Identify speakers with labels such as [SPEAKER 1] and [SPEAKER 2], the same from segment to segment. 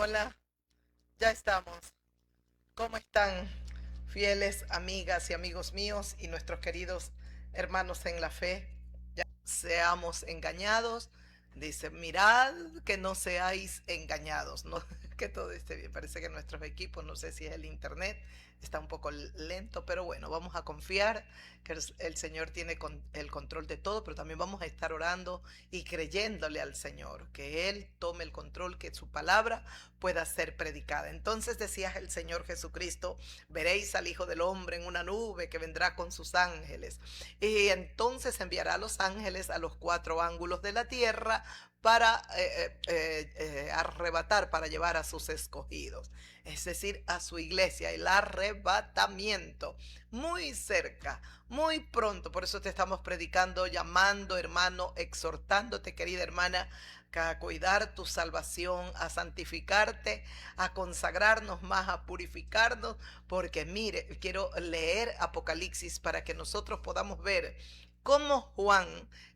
[SPEAKER 1] Hola, ya estamos. ¿Cómo están, fieles amigas y amigos míos y nuestros queridos hermanos en la fe? Seamos engañados. Dice, mirad que no seáis engañados, ¿no? Que todo esté bien. Parece que nuestros equipos, no sé si es el internet, está un poco lento, pero bueno, vamos a confiar que el Señor tiene el control de todo, pero también vamos a estar orando y creyéndole al Señor, que Él tome el control, que su palabra pueda ser predicada. Entonces decía el Señor Jesucristo, veréis al Hijo del Hombre en una nube que vendrá con sus ángeles. Y entonces enviará a los ángeles a los cuatro ángulos de la tierra para arrebatar, para llevar a sus escogidos, es decir, a su iglesia, el arrebatamiento, muy cerca, muy pronto. Por eso te estamos predicando, llamando, hermano, exhortándote, querida hermana, a cuidar tu salvación, a santificarte, a consagrarnos más, a purificarnos, porque mire, quiero leer Apocalipsis para que nosotros podamos ver cómo Juan,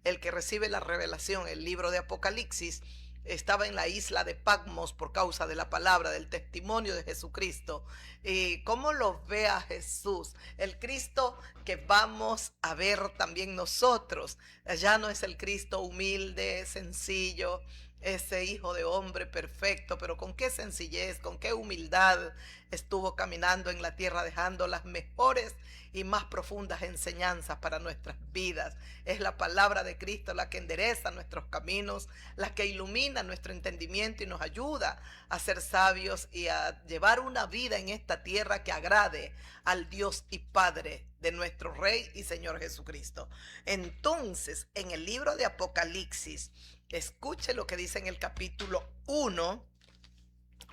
[SPEAKER 1] el que recibe la revelación, el libro de Apocalipsis, estaba en la isla de Patmos por causa de la palabra, del testimonio de Jesucristo. Y cómo lo ve a Jesús, el Cristo que vamos a ver también nosotros. Ya no es el Cristo humilde, sencillo, ese hijo de hombre perfecto, pero con qué sencillez, con qué humildad estuvo caminando en la tierra, dejando las mejores y más profundas enseñanzas para nuestras vidas. Es la palabra de Cristo la que endereza nuestros caminos, la que ilumina nuestro entendimiento y nos ayuda a ser sabios y a llevar una vida en esta tierra que agrade al Dios y Padre de nuestro Rey y Señor Jesucristo. Entonces, en el libro de Apocalipsis, escuche lo que dice en el capítulo 1.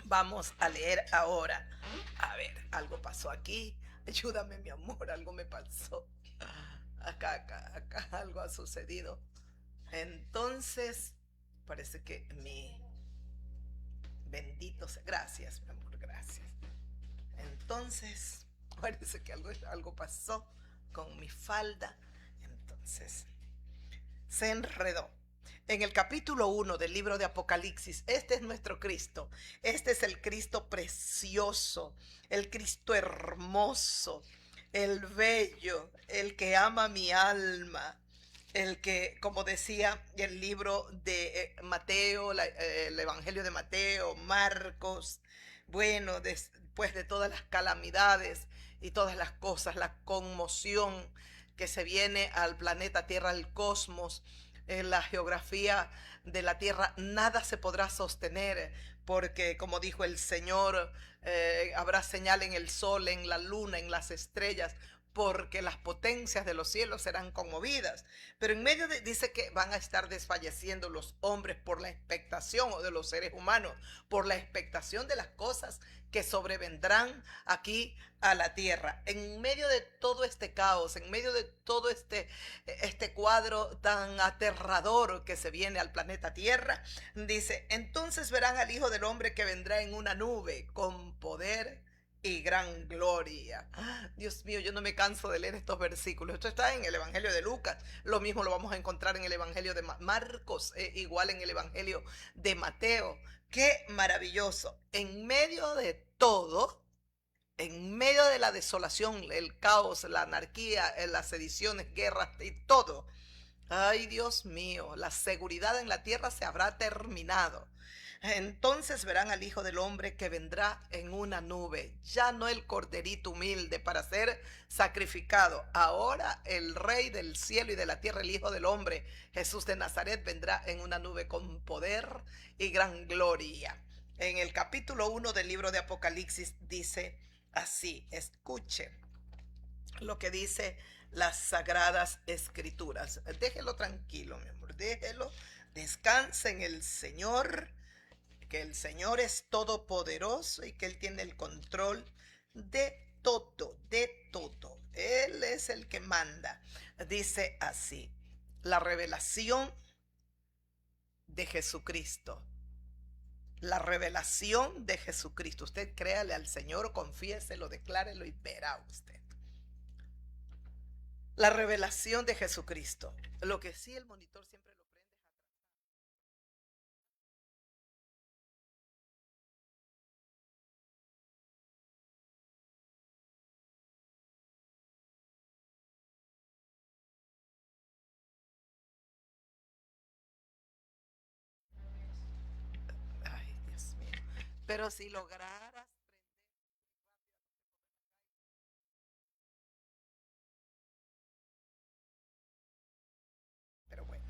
[SPEAKER 1] Vamos a leer ahora. A ver, algo pasó aquí. Ayúdame, mi amor, algo me pasó. Acá, algo ha sucedido. Entonces, parece que mi bendito sea. Gracias, mi amor, gracias. Entonces, parece que algo pasó con mi falda. Entonces, se enredó. En el capítulo 1 del libro de Apocalipsis, este es nuestro Cristo. Este es el Cristo precioso, el Cristo hermoso, el bello, el que ama mi alma, el que, como decía el libro de Mateo, el Evangelio de Mateo, Marcos, bueno, después de todas las calamidades y todas las cosas, la conmoción que se viene al planeta Tierra, al cosmos, en la geografía de la Tierra, nada se podrá sostener, porque como dijo el Señor, habrá señal en el sol, en la luna, en las estrellas, porque las potencias de los cielos serán conmovidas. Pero en medio dice que van a estar desfalleciendo los hombres por la expectación, o de los seres humanos, por la expectación de las cosas que sobrevendrán aquí a la tierra. En medio de todo este caos, en medio de todo este cuadro tan aterrador que se viene al planeta Tierra, dice, entonces verán al Hijo del Hombre que vendrá en una nube con poder y gran gloria. Dios mío, yo no me canso de leer estos versículos. Esto está en el Evangelio de Lucas, lo mismo lo vamos a encontrar en el Evangelio de Marcos, igual en el Evangelio de Mateo. Qué maravilloso. En medio de todo, en medio de la desolación, el caos, la anarquía, las sediciones, guerras y todo. Ay, Dios mío, la seguridad en la tierra se habrá terminado. Entonces verán al Hijo del Hombre que vendrá en una nube, ya no el corderito humilde para ser sacrificado. Ahora el Rey del cielo y de la tierra, el Hijo del Hombre, Jesús de Nazaret, vendrá en una nube con poder y gran gloria. En el capítulo 1 del libro de Apocalipsis dice así, escuche lo que dice las sagradas escrituras. Déjelo tranquilo, mi amor, déjelo, descansa en el Señor, que el Señor es todopoderoso y que Él tiene el control de todo, de todo. Él es el que manda. Dice así, la revelación de Jesucristo. La revelación de Jesucristo. Usted créale al Señor, confiéselo, declárelo y verá usted. La revelación de Jesucristo. Lo que sí el monitor siempre Pero si lograras, pero bueno,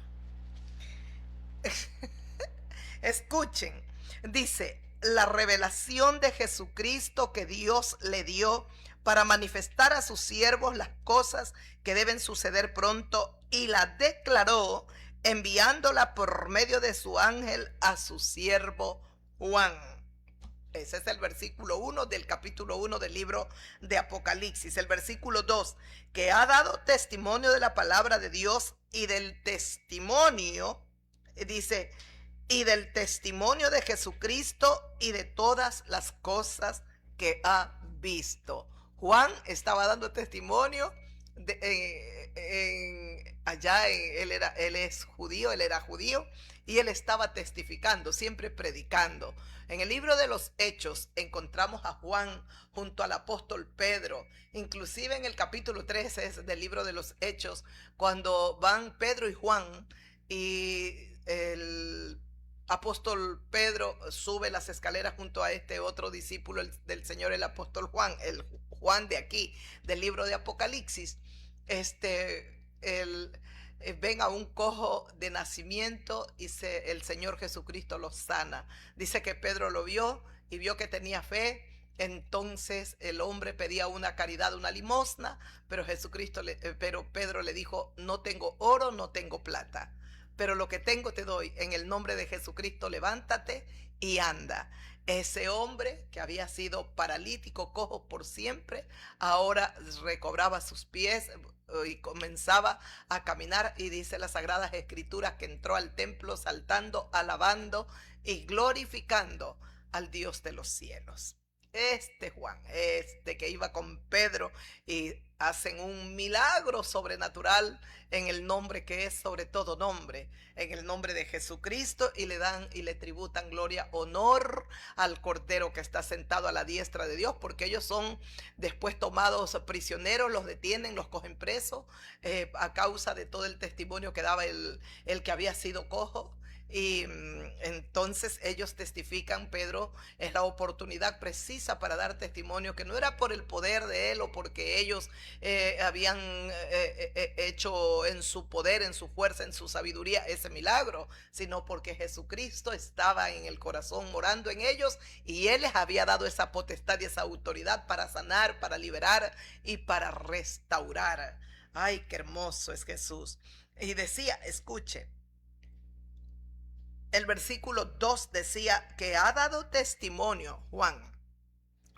[SPEAKER 1] escuchen, dice, la revelación de Jesucristo que Dios le dio para manifestar a sus siervos las cosas que deben suceder pronto y la declaró enviándola por medio de su ángel a su siervo Juan. Ese es el versículo 1 del capítulo 1 del libro de Apocalipsis. El versículo 2, que ha dado testimonio de la palabra de Dios y del testimonio, dice, y del testimonio de Jesucristo y de todas las cosas que ha visto. Juan estaba dando testimonio allá él es judío, él era judío, y él estaba testificando, siempre predicando. En el libro de los Hechos encontramos a Juan junto al apóstol Pedro, inclusive en el capítulo 13 del libro de los Hechos, cuando van Pedro y Juan y el apóstol Pedro sube las escaleras junto a este otro discípulo del Señor, el apóstol Juan, el Juan de aquí, del libro de Apocalipsis. Ven a un cojo de nacimiento y el Señor Jesucristo lo sana. Dice que Pedro lo vio y vio que tenía fe. Entonces el hombre pedía una caridad, una limosna, pero pero Pedro le dijo, no tengo oro, no tengo plata, pero lo que tengo te doy. En el nombre de Jesucristo, levántate y anda. Ese hombre que había sido paralítico, cojo por siempre, ahora recobraba sus pies y comenzaba a caminar, y dice las Sagradas Escrituras que entró al templo saltando, alabando y glorificando al Dios de los cielos. Juan, que iba con Pedro, y hacen un milagro sobrenatural en el nombre que es sobre todo nombre, en el nombre de Jesucristo, y le dan y le tributan gloria, honor al Cordero que está sentado a la diestra de Dios, porque ellos son después tomados prisioneros, los detienen, los cogen presos, a causa de todo el testimonio que daba el que había sido cojo. Y entonces ellos testifican. Pedro es la oportunidad precisa para dar testimonio, que no era por el poder de él o porque ellos habían hecho en su poder, en su fuerza, en su sabiduría ese milagro, sino porque Jesucristo estaba en el corazón morando en ellos, y él les había dado esa potestad y esa autoridad para sanar, para liberar y para restaurar. Ay, qué hermoso es Jesús. Y decía, escuche, el versículo 2 decía que ha dado testimonio Juan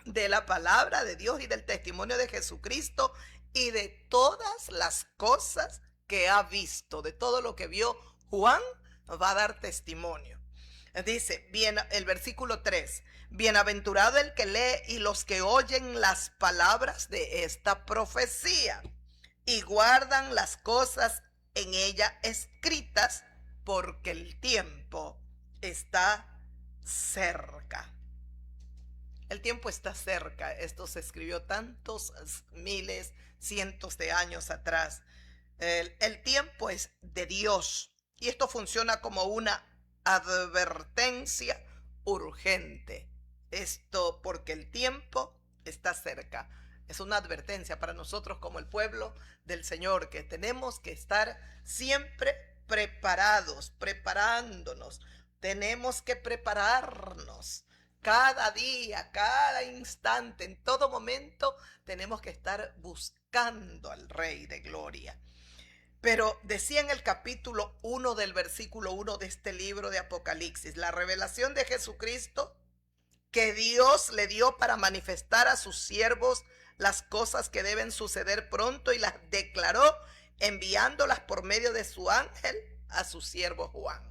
[SPEAKER 1] de la palabra de Dios y del testimonio de Jesucristo y de todas las cosas que ha visto. De todo lo que vio Juan va a dar testimonio. Dice bien el versículo 3, bienaventurado el que lee y los que oyen las palabras de esta profecía y guardan las cosas en ella escritas, porque el tiempo está cerca. El tiempo está cerca. Esto se escribió tantos miles, cientos de años atrás. El tiempo es de Dios, y esto funciona como una advertencia urgente. Esto porque el tiempo está cerca. Es una advertencia para nosotros como el pueblo del Señor, que tenemos que estar siempre preparados, preparándonos. Tenemos que prepararnos cada día, cada instante, en todo momento tenemos que estar buscando al Rey de Gloria. Pero decía en el capítulo 1 del versículo 1 de este libro de Apocalipsis, la revelación de Jesucristo que Dios le dio para manifestar a sus siervos las cosas que deben suceder pronto, y las declaró enviándolas por medio de su ángel a su siervo Juan.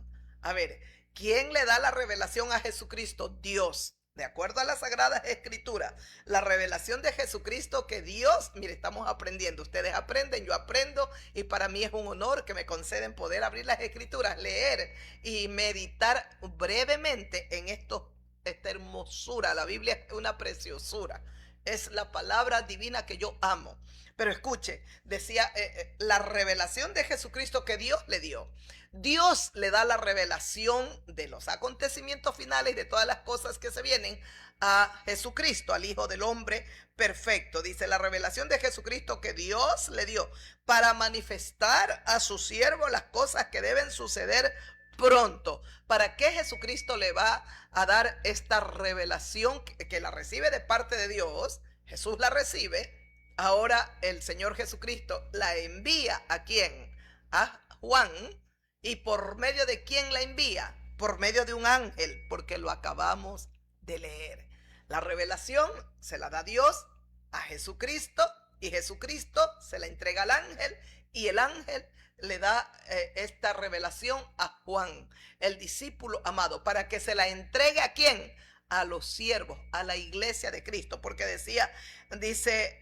[SPEAKER 1] A ver, ¿quién le da la revelación a Jesucristo? Dios. De acuerdo a las Sagradas Escrituras, la revelación de Jesucristo que Dios, mire, estamos aprendiendo, ustedes aprenden, yo aprendo, y para mí es un honor que me conceden poder abrir las Escrituras, leer y meditar brevemente en esta hermosura. La Biblia es una preciosura. es la palabra divina que yo amo. Pero escuche, decía la revelación de Jesucristo que Dios le dio. Dios le da la revelación de los acontecimientos finales y de todas las cosas que se vienen a Jesucristo, al Hijo del Hombre perfecto. Dice la revelación de Jesucristo que Dios le dio para manifestar a su siervo las cosas que deben suceder pronto. ¿Para qué Jesucristo le va a dar esta revelación que la recibe de parte de Dios? Jesús la recibe. Ahora el Señor Jesucristo la envía ¿a quién? A Juan. ¿Y por medio de quién la envía? Por medio de un ángel, porque lo acabamos de leer. La revelación se la da Dios a Jesucristo y Jesucristo se la entrega al ángel y el ángel le da esta revelación a Juan, el discípulo amado, para que se la entregue ¿a quién? A los siervos, a la iglesia de Cristo, porque dice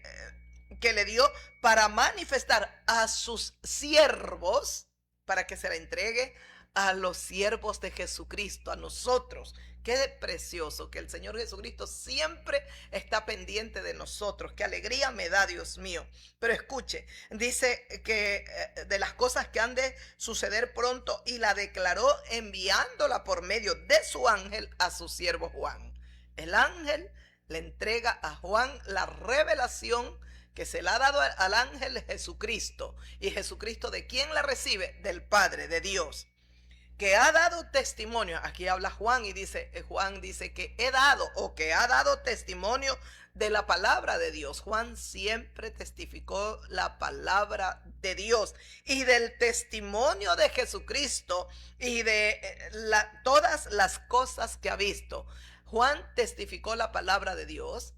[SPEAKER 1] que le dio para manifestar a sus siervos, para que se la entregue a los siervos de Jesucristo, a nosotros. Qué precioso que el Señor Jesucristo siempre está pendiente de nosotros. Qué alegría me da, Dios mío. Pero escuche, dice que de las cosas que han de suceder pronto, y la declaró enviándola por medio de su ángel a su siervo Juan. El ángel le entrega a Juan la revelación que se la ha dado al ángel Jesucristo. ¿Y Jesucristo de quién la recibe? Del Padre, de Dios, que ha dado testimonio. Aquí habla Juan y Juan dice que he dado o que ha dado testimonio de la palabra de Dios. Juan siempre testificó la palabra de Dios y del testimonio de Jesucristo y de todas las cosas que ha visto. Juan testificó la palabra de Dios,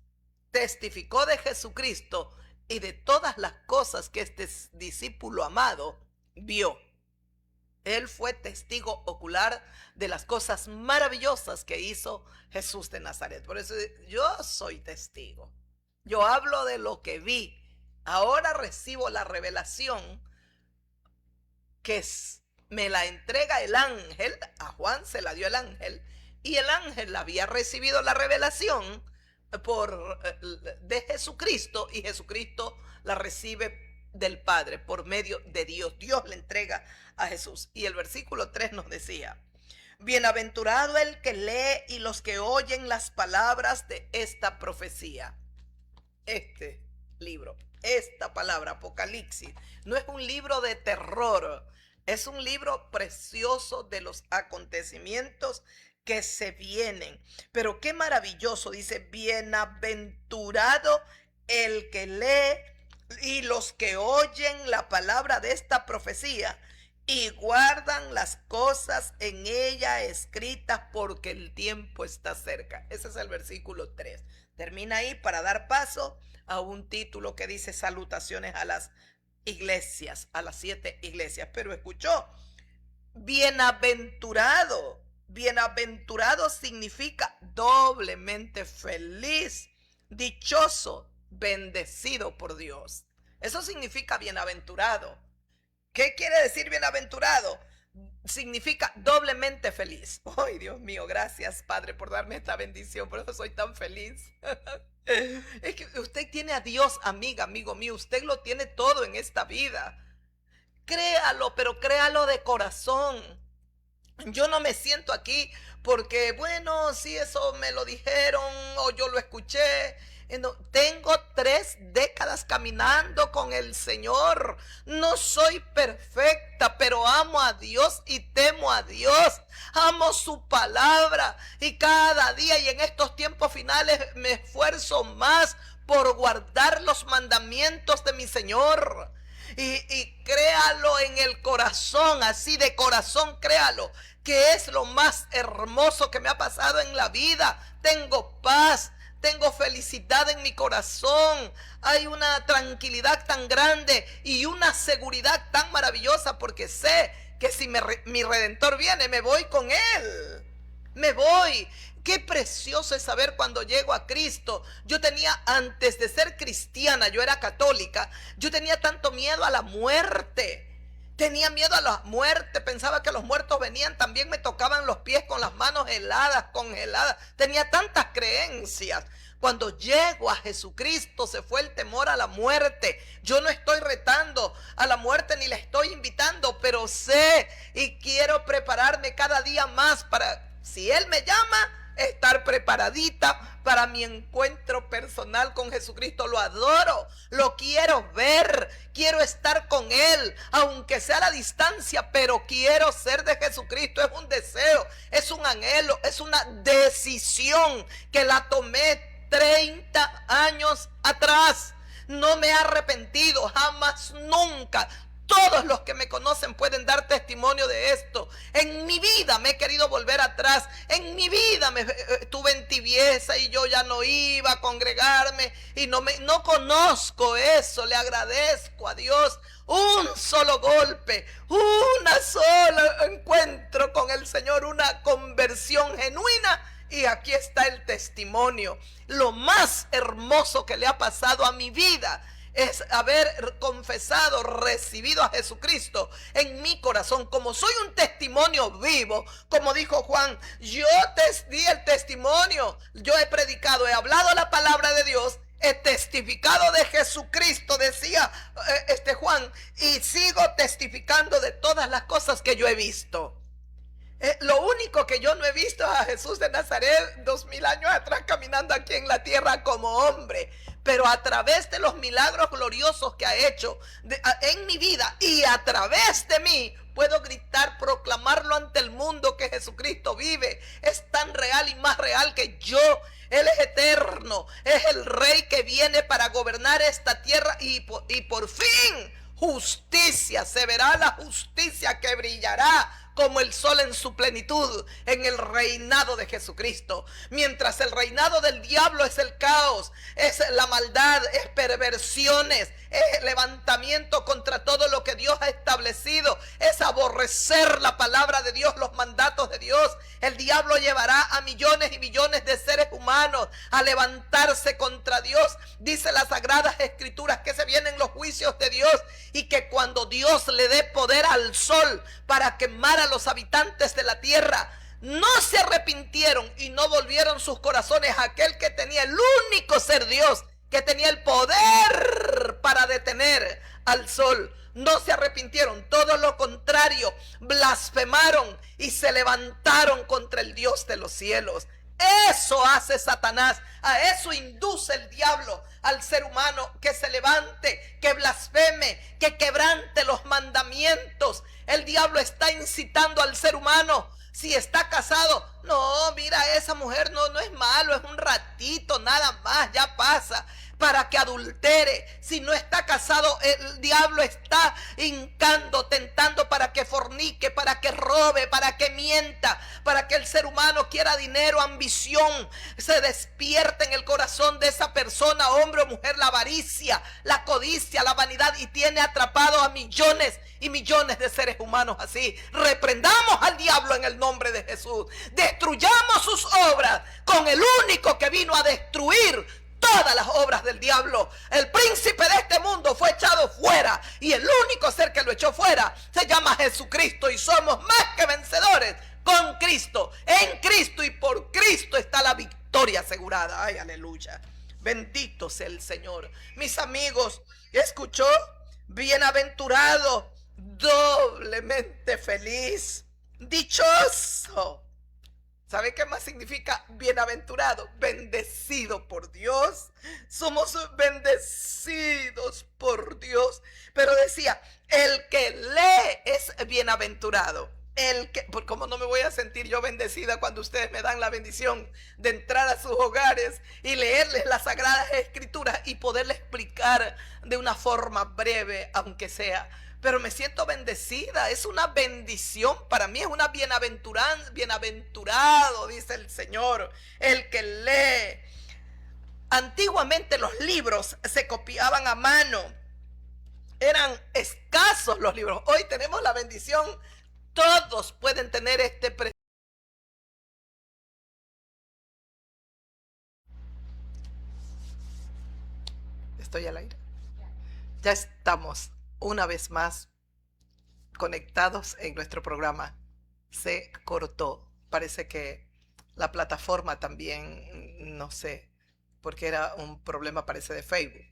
[SPEAKER 1] testificó de Jesucristo y de todas las cosas que este discípulo amado vio. Él fue testigo ocular de las cosas maravillosas que hizo Jesús de Nazaret. Por eso yo soy testigo. Yo hablo de lo que vi. Ahora recibo la revelación que me la entrega el ángel. A Juan se la dio el ángel. Y el ángel había recibido la revelación de Jesucristo. Y Jesucristo la recibe del Padre por medio de Dios. Dios le entrega a Jesús. Y el versículo 3 nos decía: bienaventurado el que lee y los que oyen las palabras de esta profecía. Este libro, esta palabra, Apocalipsis, no es un libro de terror, es un libro precioso de los acontecimientos que se vienen. Pero qué maravilloso, dice: bienaventurado el que lee y los que oyen la palabra de esta profecía y guardan las cosas en ella escritas, porque el tiempo está cerca. Ese es el versículo 3. Termina ahí para dar paso a un título que dice salutaciones a las iglesias, a las 7 iglesias. Pero escuchó, bienaventurado. Bienaventurado significa doblemente feliz, dichoso, bendecido por Dios. Eso significa bienaventurado. ¿Qué quiere decir bienaventurado? Significa doblemente feliz. Ay, Dios mío, gracias, Padre, por darme esta bendición. Por eso soy tan feliz. Es que usted tiene a Dios, amiga, amigo mío. Usted lo tiene todo en esta vida. Créalo, pero créalo de corazón. Yo no me siento aquí porque, bueno, si eso me lo dijeron o yo lo escuché. No, tengo 3 décadas caminando con el Señor. No soy perfecta, pero amo a Dios y temo a Dios. Amo su palabra y cada día y en estos tiempos finales me esfuerzo más por guardar los mandamientos de mi Señor. Y créalo en el corazón, así de corazón créalo, que es lo más hermoso que me ha pasado en la vida. Tengo paz, tengo felicidad en mi corazón. Hay una tranquilidad tan grande y una seguridad tan maravillosa, porque sé que si mi Redentor viene, me voy con Él. Me voy. Qué precioso es saber cuando llego a Cristo. Yo tenía, antes de ser cristiana, yo era católica, yo tenía tanto miedo a la muerte. Tenía miedo a la muerte, pensaba que los muertos venían, también me tocaban los pies con las manos heladas, congeladas. Tenía tantas creencias. Cuando llego a Jesucristo se fue el temor a la muerte. Yo no estoy retando a la muerte ni la estoy invitando, pero sé y quiero prepararme cada día más para, si Él me llama, estar preparadita para mi encuentro personal con Jesucristo. Lo adoro, lo quiero ver, quiero estar con Él, aunque sea a la distancia, pero quiero ser de Jesucristo. Es un deseo, es un anhelo, es una decisión que la tomé 30 años atrás. No me he arrepentido, jamás, nunca. Todos los que me conocen pueden dar testimonio de esto. En mi vida me he querido volver atrás. En mi vida tuve en tibieza y yo ya no iba a congregarme. Y no conozco eso. Le agradezco a Dios. Un solo golpe, una sola encuentro con el Señor, una conversión genuina. Y aquí está el testimonio. Lo más hermoso que le ha pasado a mi vida es haber confesado, recibido a Jesucristo en mi corazón. Como soy un testimonio vivo, como dijo Juan, yo te di el testimonio, yo he predicado, he hablado la palabra de Dios, he testificado de Jesucristo, decía Juan, y sigo testificando de todas las cosas que yo he visto. Lo único que yo no he visto es a Jesús de Nazaret 2000 años atrás caminando aquí en la tierra como hombre, pero a través de los milagros gloriosos que ha hecho en mi vida y a través de mí, puedo gritar, proclamarlo ante el mundo que Jesucristo vive, es tan real y más real que yo. Él es eterno, es el Rey que viene para gobernar esta tierra y por fin justicia, se verá la justicia que brillará como el sol en su plenitud en el reinado de Jesucristo. Mientras el reinado del diablo es el caos, es la maldad, es perversiones, es levantamiento contra todo lo que Dios ha establecido, es aborrecer la palabra de Dios, los mandatos de Dios. El diablo llevará a millones y millones de seres humanos a levantarse contra Dios. Dice las Sagradas Escrituras que se vienen los juicios de Dios y que cuando Dios le dé poder al sol para quemar a los habitantes de la tierra, no se arrepintieron y no volvieron sus corazones a aquel que tenía el único ser Dios, que tenía el poder para detener al sol. No se arrepintieron, todo lo contrario, blasfemaron y se levantaron contra el Dios de los cielos. Eso hace Satanás, a eso induce el diablo al ser humano, que se levante, que blasfeme, que quebrante los mandamientos. El diablo está incitando al ser humano. Si está casado, no, mira, esa mujer no es malo, es un ratito, nada más, ya pasa, para que adultere. Si no está casado, el diablo está hincando, tentando para que fornique, para que robe, para que mienta, para que el ser humano quiera dinero, ambición, se despierte en el corazón de esa persona, hombre o mujer, la avaricia, la codicia, la vanidad, y tiene atrapado a millones y millones de seres humanos así. Reprendamos al diablo en el nombre de Jesús. Destruyamos sus obras con el único que vino a destruir todas las obras del diablo. El príncipe de este mundo fue echado fuera y el único ser que lo echó fuera se llama Jesucristo, y somos más que vencedores con Cristo, en Cristo, y por Cristo está la victoria asegurada. Ay, aleluya. Bendito sea el Señor. Mis amigos, ¿escuchó? Bienaventurado, doblemente feliz, dichoso. ¿Sabe qué más significa bienaventurado? Bendecido por Dios. Somos bendecidos por Dios. Pero decía, el que lee es bienaventurado. ¿Cómo no me voy a sentir yo bendecida cuando ustedes me dan la bendición de entrar a sus hogares y leerles las Sagradas Escrituras y poderles explicar de una forma breve, aunque sea? Pero me siento bendecida, es una bendición para mí, es una bienaventuranza. Bienaventurado, dice el Señor, el que lee. Antiguamente los libros se copiaban a mano, eran escasos los libros. Hoy tenemos la bendición, todos pueden tener este precio. ¿Estoy al aire? Ya estamos una vez más conectados en nuestro programa. Se cortó. Parece que la plataforma también, no sé, porque era un problema, parece, de Facebook.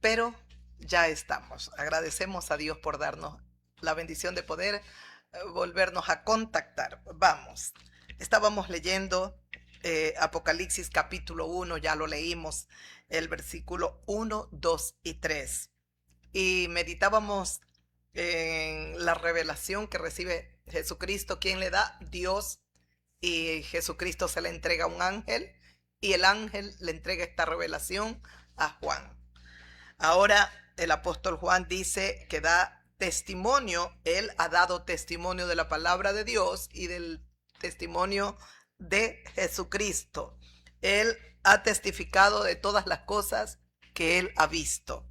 [SPEAKER 1] Pero ya estamos. Agradecemos a Dios por darnos la bendición de poder volvernos a contactar. Vamos. Estábamos leyendo Apocalipsis capítulo 1, ya lo leímos, el versículo 1, 2 y 3. Y meditábamos en la revelación que recibe Jesucristo, quien le da Dios, y Jesucristo se le entrega a un ángel y el ángel le entrega esta revelación a Juan. Ahora el apóstol Juan dice que da testimonio, él ha dado testimonio de la palabra de Dios y del testimonio de Jesucristo. Él ha testificado de todas las cosas que él ha visto.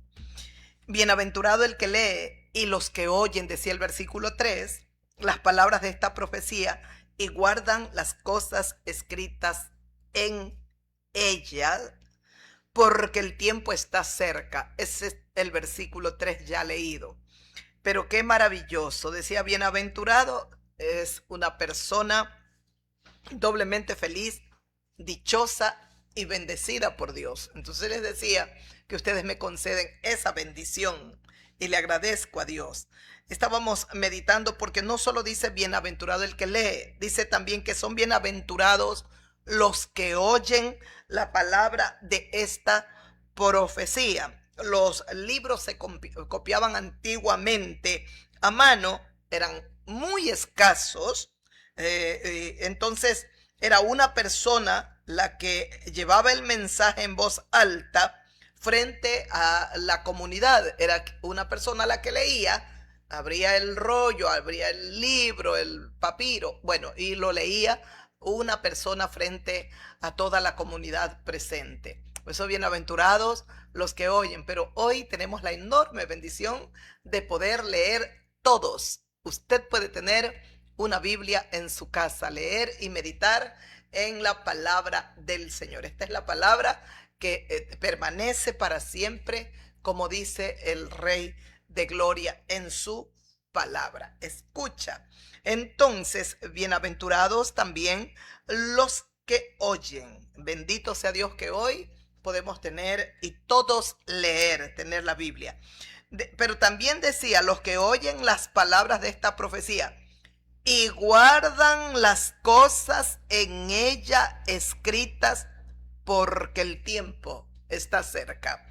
[SPEAKER 1] Bienaventurado el que lee y los que oyen, decía el versículo 3, las palabras de esta profecía y guardan las cosas escritas en ella, porque el tiempo está cerca. Ese es el versículo 3 ya leído. Pero qué maravilloso. Decía, bienaventurado es una persona doblemente feliz, dichosa y bendecida por Dios. Entonces les decía que ustedes me conceden esa bendición y le agradezco a Dios. Estábamos meditando porque no solo dice bienaventurado el que lee, dice también que son bienaventurados los que oyen la palabra de esta profecía. Los libros se copiaban antiguamente a mano, eran muy escasos, entonces era una persona la que llevaba el mensaje en voz alta frente a la comunidad. Era una persona la que leía, abría el rollo, abría el libro, el papiro, bueno, y lo leía una persona frente a toda la comunidad presente. Por eso bienaventurados los que oyen, pero hoy tenemos la enorme bendición de poder leer todos. Usted puede tener una Biblia en su casa, leer y meditar en la palabra del Señor. Esta es la palabra que permanece para siempre, como dice el Rey de Gloria en su palabra. Escucha. Entonces, bienaventurados también los que oyen. Bendito sea Dios que hoy podemos tener y todos leer, tener la Biblia. Pero también decía, los que oyen las palabras de esta profecía y guardan las cosas en ella escritas, porque el tiempo está cerca.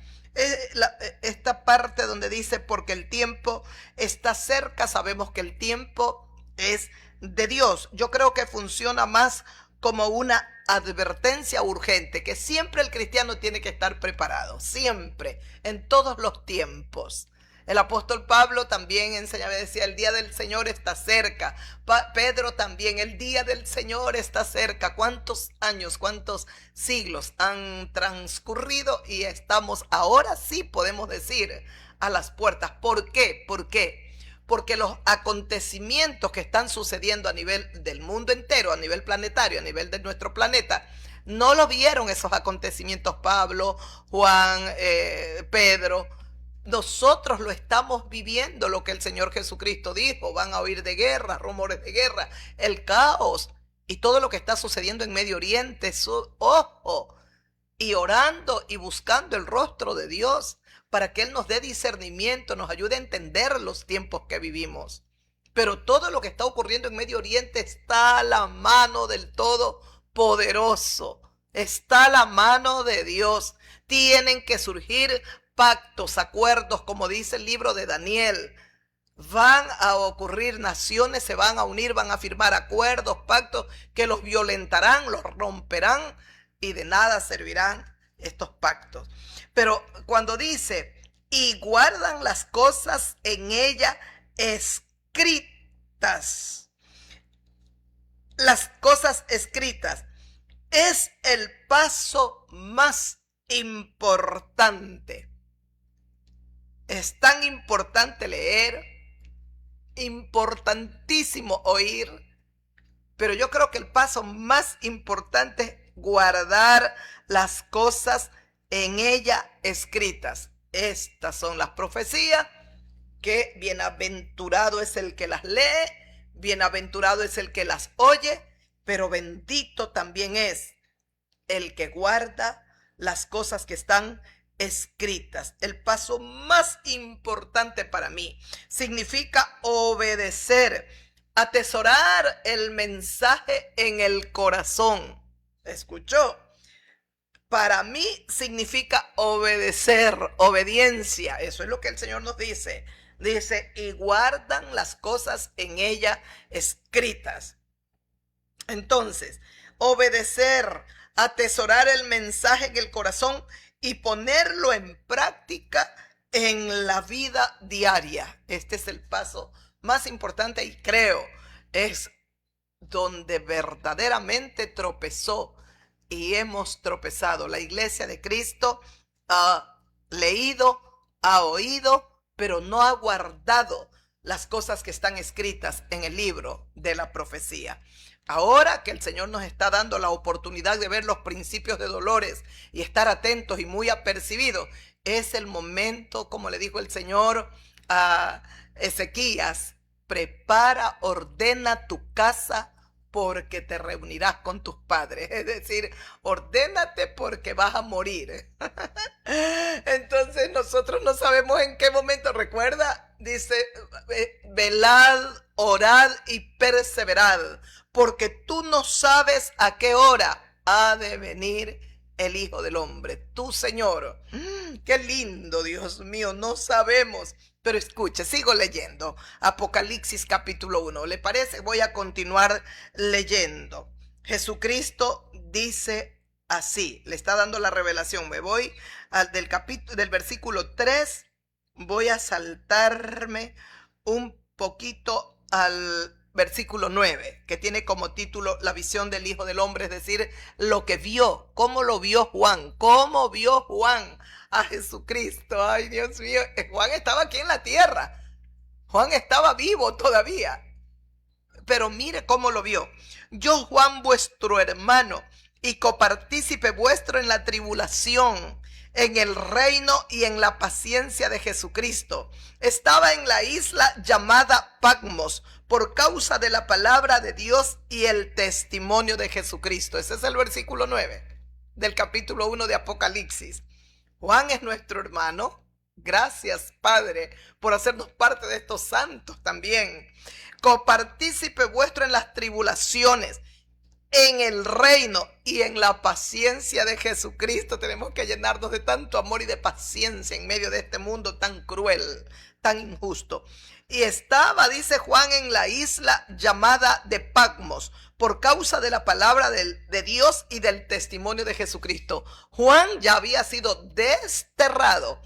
[SPEAKER 1] Esta parte donde dice porque el tiempo está cerca, sabemos que el tiempo es de Dios. Yo creo que funciona más como una advertencia urgente, que siempre el cristiano tiene que estar preparado, siempre, en todos los tiempos. El apóstol Pablo también enseñaba, decía, el día del Señor está cerca. Pedro también, el día del Señor está cerca. ¿Cuántos años, cuántos siglos han transcurrido y estamos ahora sí, podemos decir, a las puertas? ¿Por qué? ¿Por qué? Porque los acontecimientos que están sucediendo a nivel del mundo entero, a nivel planetario, a nivel de nuestro planeta, no lo vieron esos acontecimientos Pablo, Juan, Pedro. Nosotros lo estamos viviendo, lo que el Señor Jesucristo dijo. Van a oír de guerra, rumores de guerra, el caos y todo lo que está sucediendo en Medio Oriente. Ojo, y orando y buscando el rostro de Dios para que Él nos dé discernimiento, nos ayude a entender los tiempos que vivimos. Pero todo lo que está ocurriendo en Medio Oriente está a la mano del Todopoderoso. Está a la mano de Dios. Tienen que surgir pactos, acuerdos, como dice el libro de Daniel. Van a ocurrir, naciones se van a unir, van a firmar acuerdos, pactos que los violentarán, los romperán y de nada servirán estos pactos. Pero cuando dice, y guardan las cosas en ella escritas, las cosas escritas es el paso más importante. Es tan importante leer, importantísimo oír, pero yo creo que el paso más importante es guardar las cosas en ella escritas. Estas son las profecías que bienaventurado es el que las lee, bienaventurado es el que las oye, pero bendito también es el que guarda las cosas que están escritas. El paso más importante para mí significa obedecer, atesorar el mensaje en el corazón. ¿Escuchó? Para mí significa obedecer, obediencia. Eso es lo que el Señor nos dice. Dice, y guardan las cosas en ella escritas. Entonces, obedecer, atesorar el mensaje en el corazón y ponerlo en práctica en la vida diaria. Este es el paso más importante y creo es donde verdaderamente tropezó y hemos tropezado. La iglesia de Cristo ha leído, ha oído, pero no ha guardado las cosas que están escritas en el libro de la profecía. Ahora que el Señor nos está dando la oportunidad de ver los principios de dolores y estar atentos y muy apercibidos, es el momento, como le dijo el Señor a Ezequías, prepara, ordena tu casa porque te reunirás con tus padres. Es decir, ordénate porque vas a morir. Entonces nosotros no sabemos en qué momento. Recuerda, dice, velad, orad y perseverad, porque tú no sabes a qué hora ha de venir el Hijo del Hombre, tu Señor. Qué lindo, Dios mío, no sabemos. Pero escuche, sigo leyendo. Apocalipsis capítulo 1. ¿Le parece? Voy a continuar leyendo. Jesucristo dice así, le está dando la revelación. Me voy del versículo 3. Voy a saltarme un poquito al versículo 9, que tiene como título la visión del Hijo del Hombre, es decir, lo que vio, cómo lo vio Juan, cómo vio Juan a Jesucristo. Ay, Dios mío, Juan estaba aquí en la tierra, Juan estaba vivo todavía, pero mire cómo lo vio. Yo, Juan, vuestro hermano y copartícipe vuestro en la tribulación, en el reino y en la paciencia de Jesucristo, estaba en la isla llamada Patmos por causa de la palabra de Dios y el testimonio de Jesucristo. Ese es el versículo 9 del capítulo 1 de Apocalipsis. Juan es nuestro hermano. Gracias, Padre, por hacernos parte de estos santos también. Copartícipe vuestro en las tribulaciones, en el reino y en la paciencia de Jesucristo. Tenemos que llenarnos de tanto amor y de paciencia en medio de este mundo tan cruel, tan injusto. Y estaba, dice Juan, en la isla llamada de Patmos por causa de la palabra de Dios y del testimonio de Jesucristo. Juan ya había sido desterrado.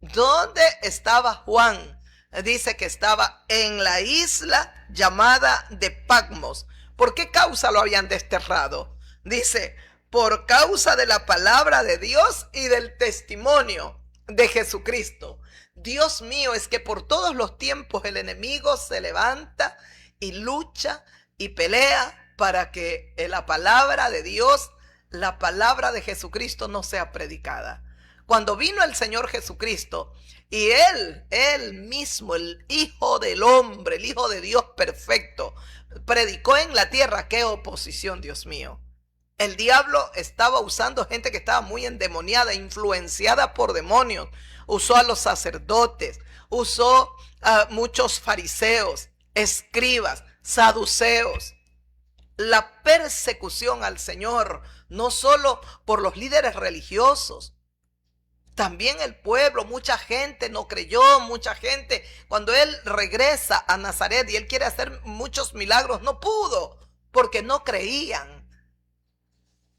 [SPEAKER 1] ¿Dónde estaba Juan? Dice que estaba en la isla llamada de Patmos. ¿Por qué causa lo habían desterrado? Dice, por causa de la palabra de Dios y del testimonio de Jesucristo. Dios mío, es que por todos los tiempos el enemigo se levanta y lucha y pelea para que la palabra de Dios, la palabra de Jesucristo no sea predicada. Cuando vino el Señor Jesucristo y Él mismo, el Hijo del Hombre, el Hijo de Dios perfecto, predicó en la tierra, qué oposición, Dios mío. El diablo estaba usando gente que estaba muy endemoniada, influenciada por demonios. Usó a los sacerdotes, usó a muchos fariseos, escribas, saduceos. La persecución al Señor, no solo por los líderes religiosos, también el pueblo, mucha gente no creyó, mucha gente, cuando Él regresa a Nazaret y Él quiere hacer muchos milagros, no pudo, porque no creían.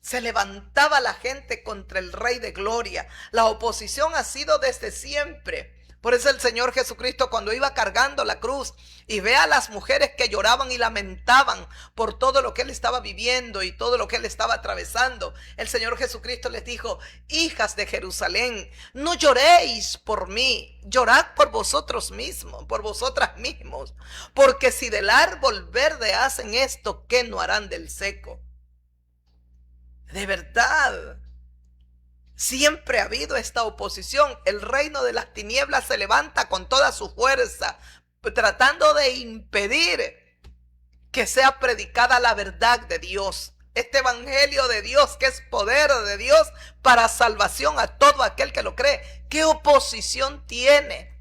[SPEAKER 1] Se levantaba la gente contra el Rey de Gloria. La oposición ha sido desde siempre. Por eso el Señor Jesucristo, cuando iba cargando la cruz y ve a las mujeres que lloraban y lamentaban por todo lo que Él estaba viviendo y todo lo que Él estaba atravesando, el Señor Jesucristo les dijo: hijas de Jerusalén, no lloréis por mí, llorad por vosotros mismos, por vosotras mismos, porque si del árbol verde hacen esto, ¿qué no harán del seco? De verdad, siempre ha habido esta oposición. El reino de las tinieblas se levanta con toda su fuerza, tratando de impedir que sea predicada la verdad de Dios. este evangelio de Dios, que es poder de Dios para salvación a todo aquel que lo cree, ¿qué oposición tiene?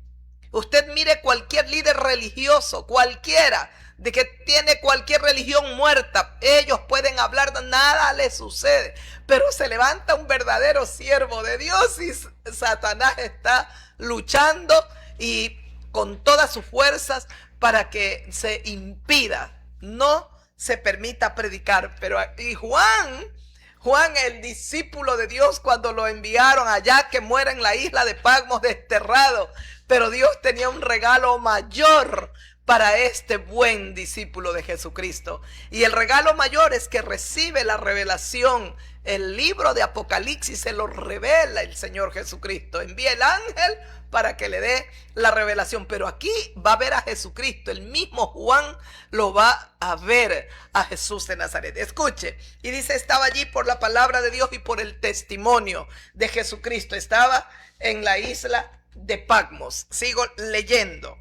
[SPEAKER 1] Usted mire cualquier líder religioso, cualquiera, de que tiene cualquier religión muerta, ellos pueden hablar, nada les sucede, pero se levanta un verdadero siervo de Dios y Satanás está luchando y con todas sus fuerzas para que se impida, no se permita predicar. Pero y Juan, el discípulo de Dios, cuando lo enviaron allá que muera en la isla de Patmos desterrado, pero Dios tenía un regalo mayor para este buen discípulo de Jesucristo. Y el regalo mayor es que recibe la revelación. El libro de Apocalipsis se lo revela el Señor Jesucristo. Envía el ángel para que le dé la revelación. Pero aquí va a ver a Jesucristo. El mismo Juan lo va a ver a Jesús de Nazaret. Escuche. Y dice, estaba allí por la palabra de Dios y por el testimonio de Jesucristo. Estaba en la isla de Patmos. Sigo leyendo.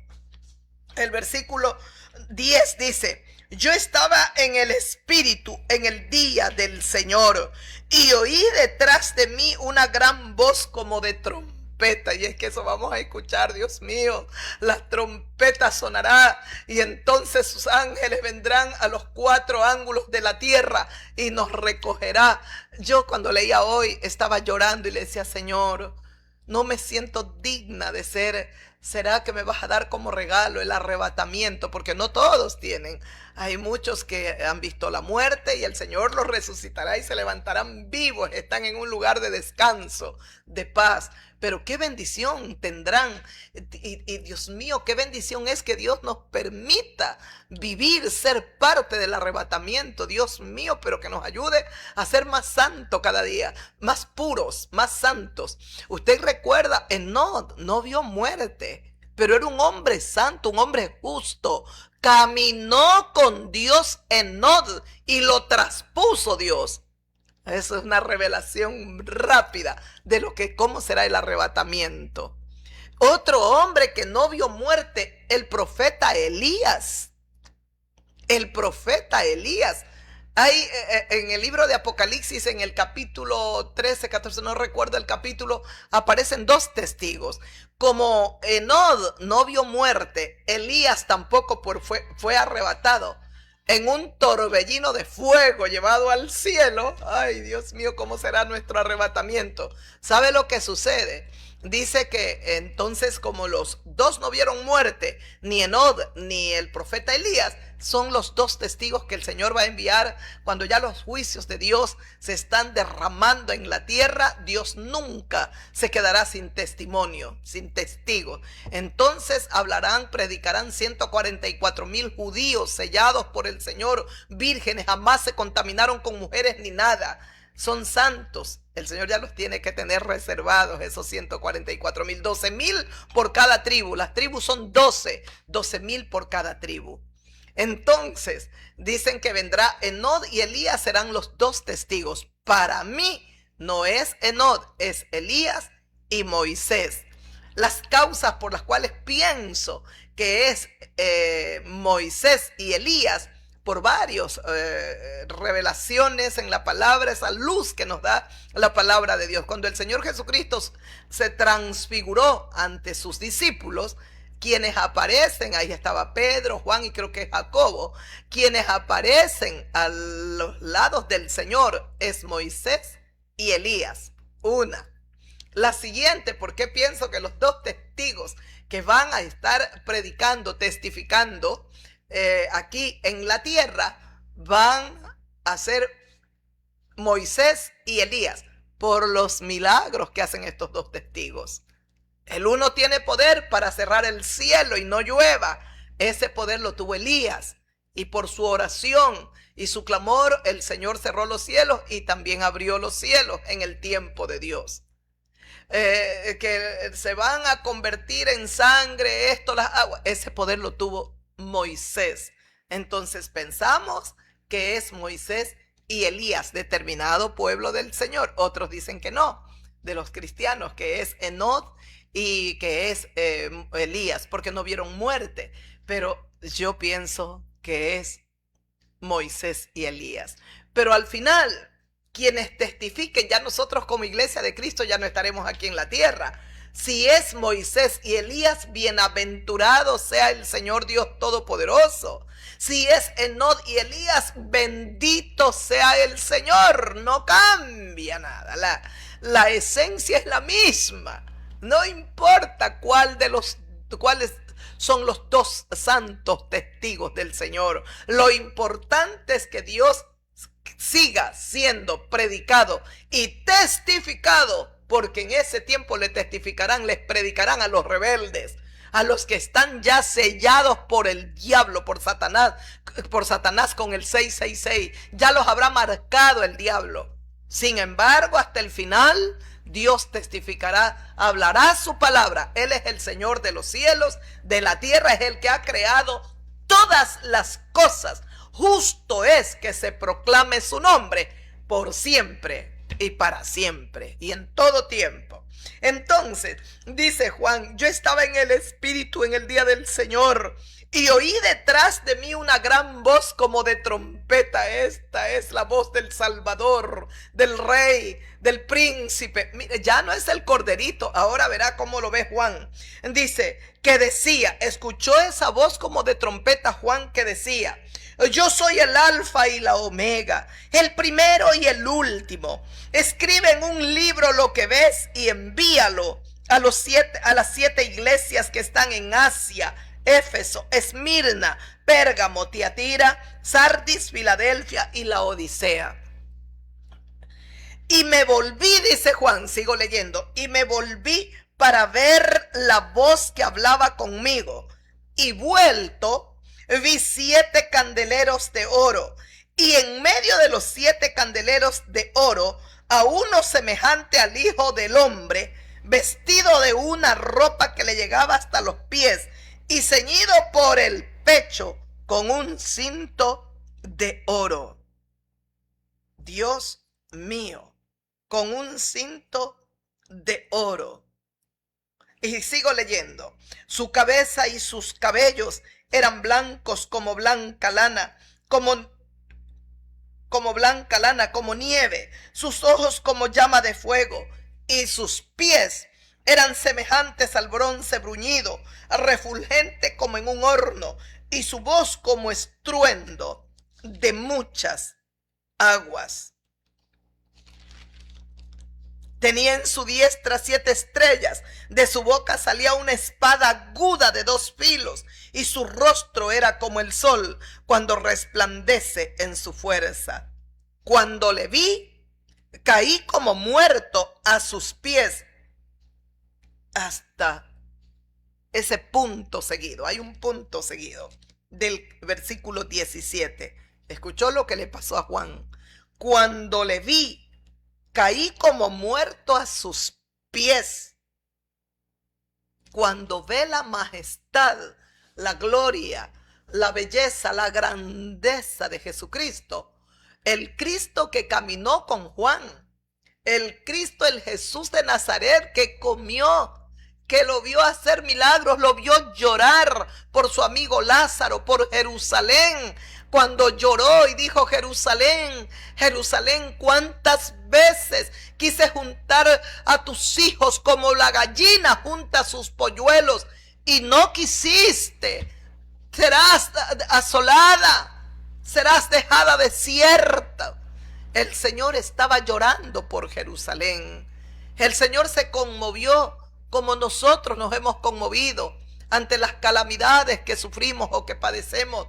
[SPEAKER 1] El versículo 10 dice, yo estaba en el Espíritu en el día del Señor y oí detrás de mí una gran voz como de trompeta. Y es que eso vamos a escuchar, Dios mío. La trompeta sonará y entonces sus ángeles vendrán a los 4 ángulos de la tierra y nos recogerá. Yo cuando leía hoy estaba llorando y le decía, Señor, no me siento digna de ser. ¿Será que me vas a dar como regalo el arrebatamiento? Porque no todos tienen. Hay muchos que han visto la muerte y el Señor los resucitará y se levantarán vivos. Están en un lugar de descanso, de paz. Pero qué bendición tendrán. Y Dios mío, qué bendición es que Dios nos permita vivir, ser parte del arrebatamiento. Dios mío, pero que nos ayude a ser más santos cada día, más puros, más santos. Usted recuerda, Enod no vio muerte, pero era un hombre santo, un hombre justo. Caminó con Dios Enod y lo traspuso Dios. Eso es una revelación rápida de cómo será el arrebatamiento. Otro hombre que no vio muerte, el profeta Elías. El profeta Elías. Hay en el libro de Apocalipsis, en el capítulo 13, 14, no recuerdo el capítulo, aparecen 2 testigos. Como Enod no vio muerte, Elías tampoco fue arrebatado en un torbellino de fuego llevado al cielo. Ay, Dios mío, ¿cómo será nuestro arrebatamiento? ¿Sabe lo que sucede? Dice que entonces, como los 2 no vieron muerte, ni Enod ni el profeta Elías, son los 2 testigos que el Señor va a enviar cuando ya los juicios de Dios se están derramando en la tierra. Dios nunca se quedará sin testimonio, sin testigos. Entonces hablarán, predicarán 144,000 judíos sellados por el Señor, vírgenes, jamás se contaminaron con mujeres ni nada. Son santos. El Señor ya los tiene que tener reservados, esos 144,000, 12,000 por cada tribu. Las tribus son 12,000 por cada tribu. Entonces dicen que vendrá Enod y Elías, serán los 2 testigos. Para mí no es Enod, es Elías y Moisés. Las causas por las cuales pienso que es Moisés y Elías, por varias revelaciones en la palabra, esa luz que nos da la palabra de Dios. Cuando el Señor Jesucristo se transfiguró ante sus discípulos, quienes aparecen, ahí estaba Pedro, Juan y creo que Jacobo, quienes aparecen a los lados del Señor es Moisés y Elías. Una. La siguiente, ¿por qué pienso que los 2 testigos que van a estar predicando, testificando aquí en la tierra, van a ser Moisés y Elías? Por los milagros que hacen estos 2 testigos. El uno tiene poder para cerrar el cielo y no llueva. Ese poder lo tuvo Elías. Y por su oración y su clamor, el Señor cerró los cielos y también abrió los cielos en el tiempo de Dios. Que se van a convertir en sangre esto, las aguas. Ese poder lo tuvo Moisés. Entonces pensamos que es Moisés y Elías, determinado pueblo del Señor. Otros dicen que no, de los cristianos, que es Enod y que es Elías, porque no vieron muerte. Pero yo pienso que es Moisés y Elías. Pero al final, quienes testifiquen, ya nosotros como iglesia de Cristo ya no estaremos aquí en la tierra. Si es Moisés y Elías, bienaventurado sea el Señor Dios Todopoderoso. Si es Enoc y Elías, bendito sea el Señor. No cambia nada. La esencia es la misma. No importa cuáles son los dos santos testigos del Señor. Lo importante es que Dios siga siendo predicado y testificado, porque en ese tiempo le testificarán, les predicarán a los rebeldes, a los que están ya sellados por el diablo, por Satanás con el 666. Ya los habrá marcado el diablo. Sin embargo, hasta el final, Dios testificará, hablará su palabra. Él es el Señor de los cielos, de la tierra, es el que ha creado todas las cosas. Justo es que se proclame su nombre por siempre y para siempre y en todo tiempo. Entonces, dice Juan, yo estaba en el Espíritu en el día del Señor y oí detrás de mí una gran voz como de trompeta. Esta es la voz del Salvador, del Rey, del Príncipe. Mire, ya no es el corderito, ahora verá cómo lo ve Juan. Dice que decía, escuchó esa voz como de trompeta Juan que decía: yo soy el alfa y la omega, el primero y el último. Escribe en un libro lo que ves y envíalo a las 7 iglesias que están en Asia: Éfeso, Esmirna, Pérgamo, Tiatira, Sardis, Filadelfia y la Odisea. Y me volví, dice Juan, sigo leyendo, y me volví para ver la voz que hablaba conmigo. Y vuelto, vi 7 candeleros de oro, y en medio de los 7 candeleros de oro, a uno semejante al Hijo del Hombre, vestido de una ropa que le llegaba hasta los pies, y ceñido por el pecho con un cinto de oro. Dios mío, con un cinto de oro. Y sigo leyendo. Su cabeza y sus cabellos eran blancos como blanca lana, como nieve, sus ojos como llama de fuego, y sus pies eran semejantes al bronce bruñido, refulgente como en un horno, y su voz como estruendo de muchas aguas. Tenía en su diestra 7 estrellas, de su boca salía una espada aguda de 2 filos, y su rostro era como el sol cuando resplandece en su fuerza. Cuando le vi, caí como muerto a sus pies. Hasta ese punto seguido, hay un punto seguido del versículo 17. ¿Escuchó lo que le pasó a Juan? Cuando le vi, caí como muerto a sus pies. Cuando ve la majestad, la gloria, la belleza, la grandeza de Jesucristo, el Cristo que caminó con Juan, el Cristo, el Jesús de Nazaret que comió, que lo vio hacer milagros, lo vio llorar por su amigo Lázaro, por Jerusalén, cuando lloró y dijo: Jerusalén, Jerusalén, cuántas veces quise juntar a tus hijos como la gallina junta sus polluelos y no quisiste. Serás asolada, serás dejada desierta. El Señor estaba llorando por Jerusalén. El Señor se conmovió como nosotros nos hemos conmovido ante las calamidades que sufrimos o que padecemos.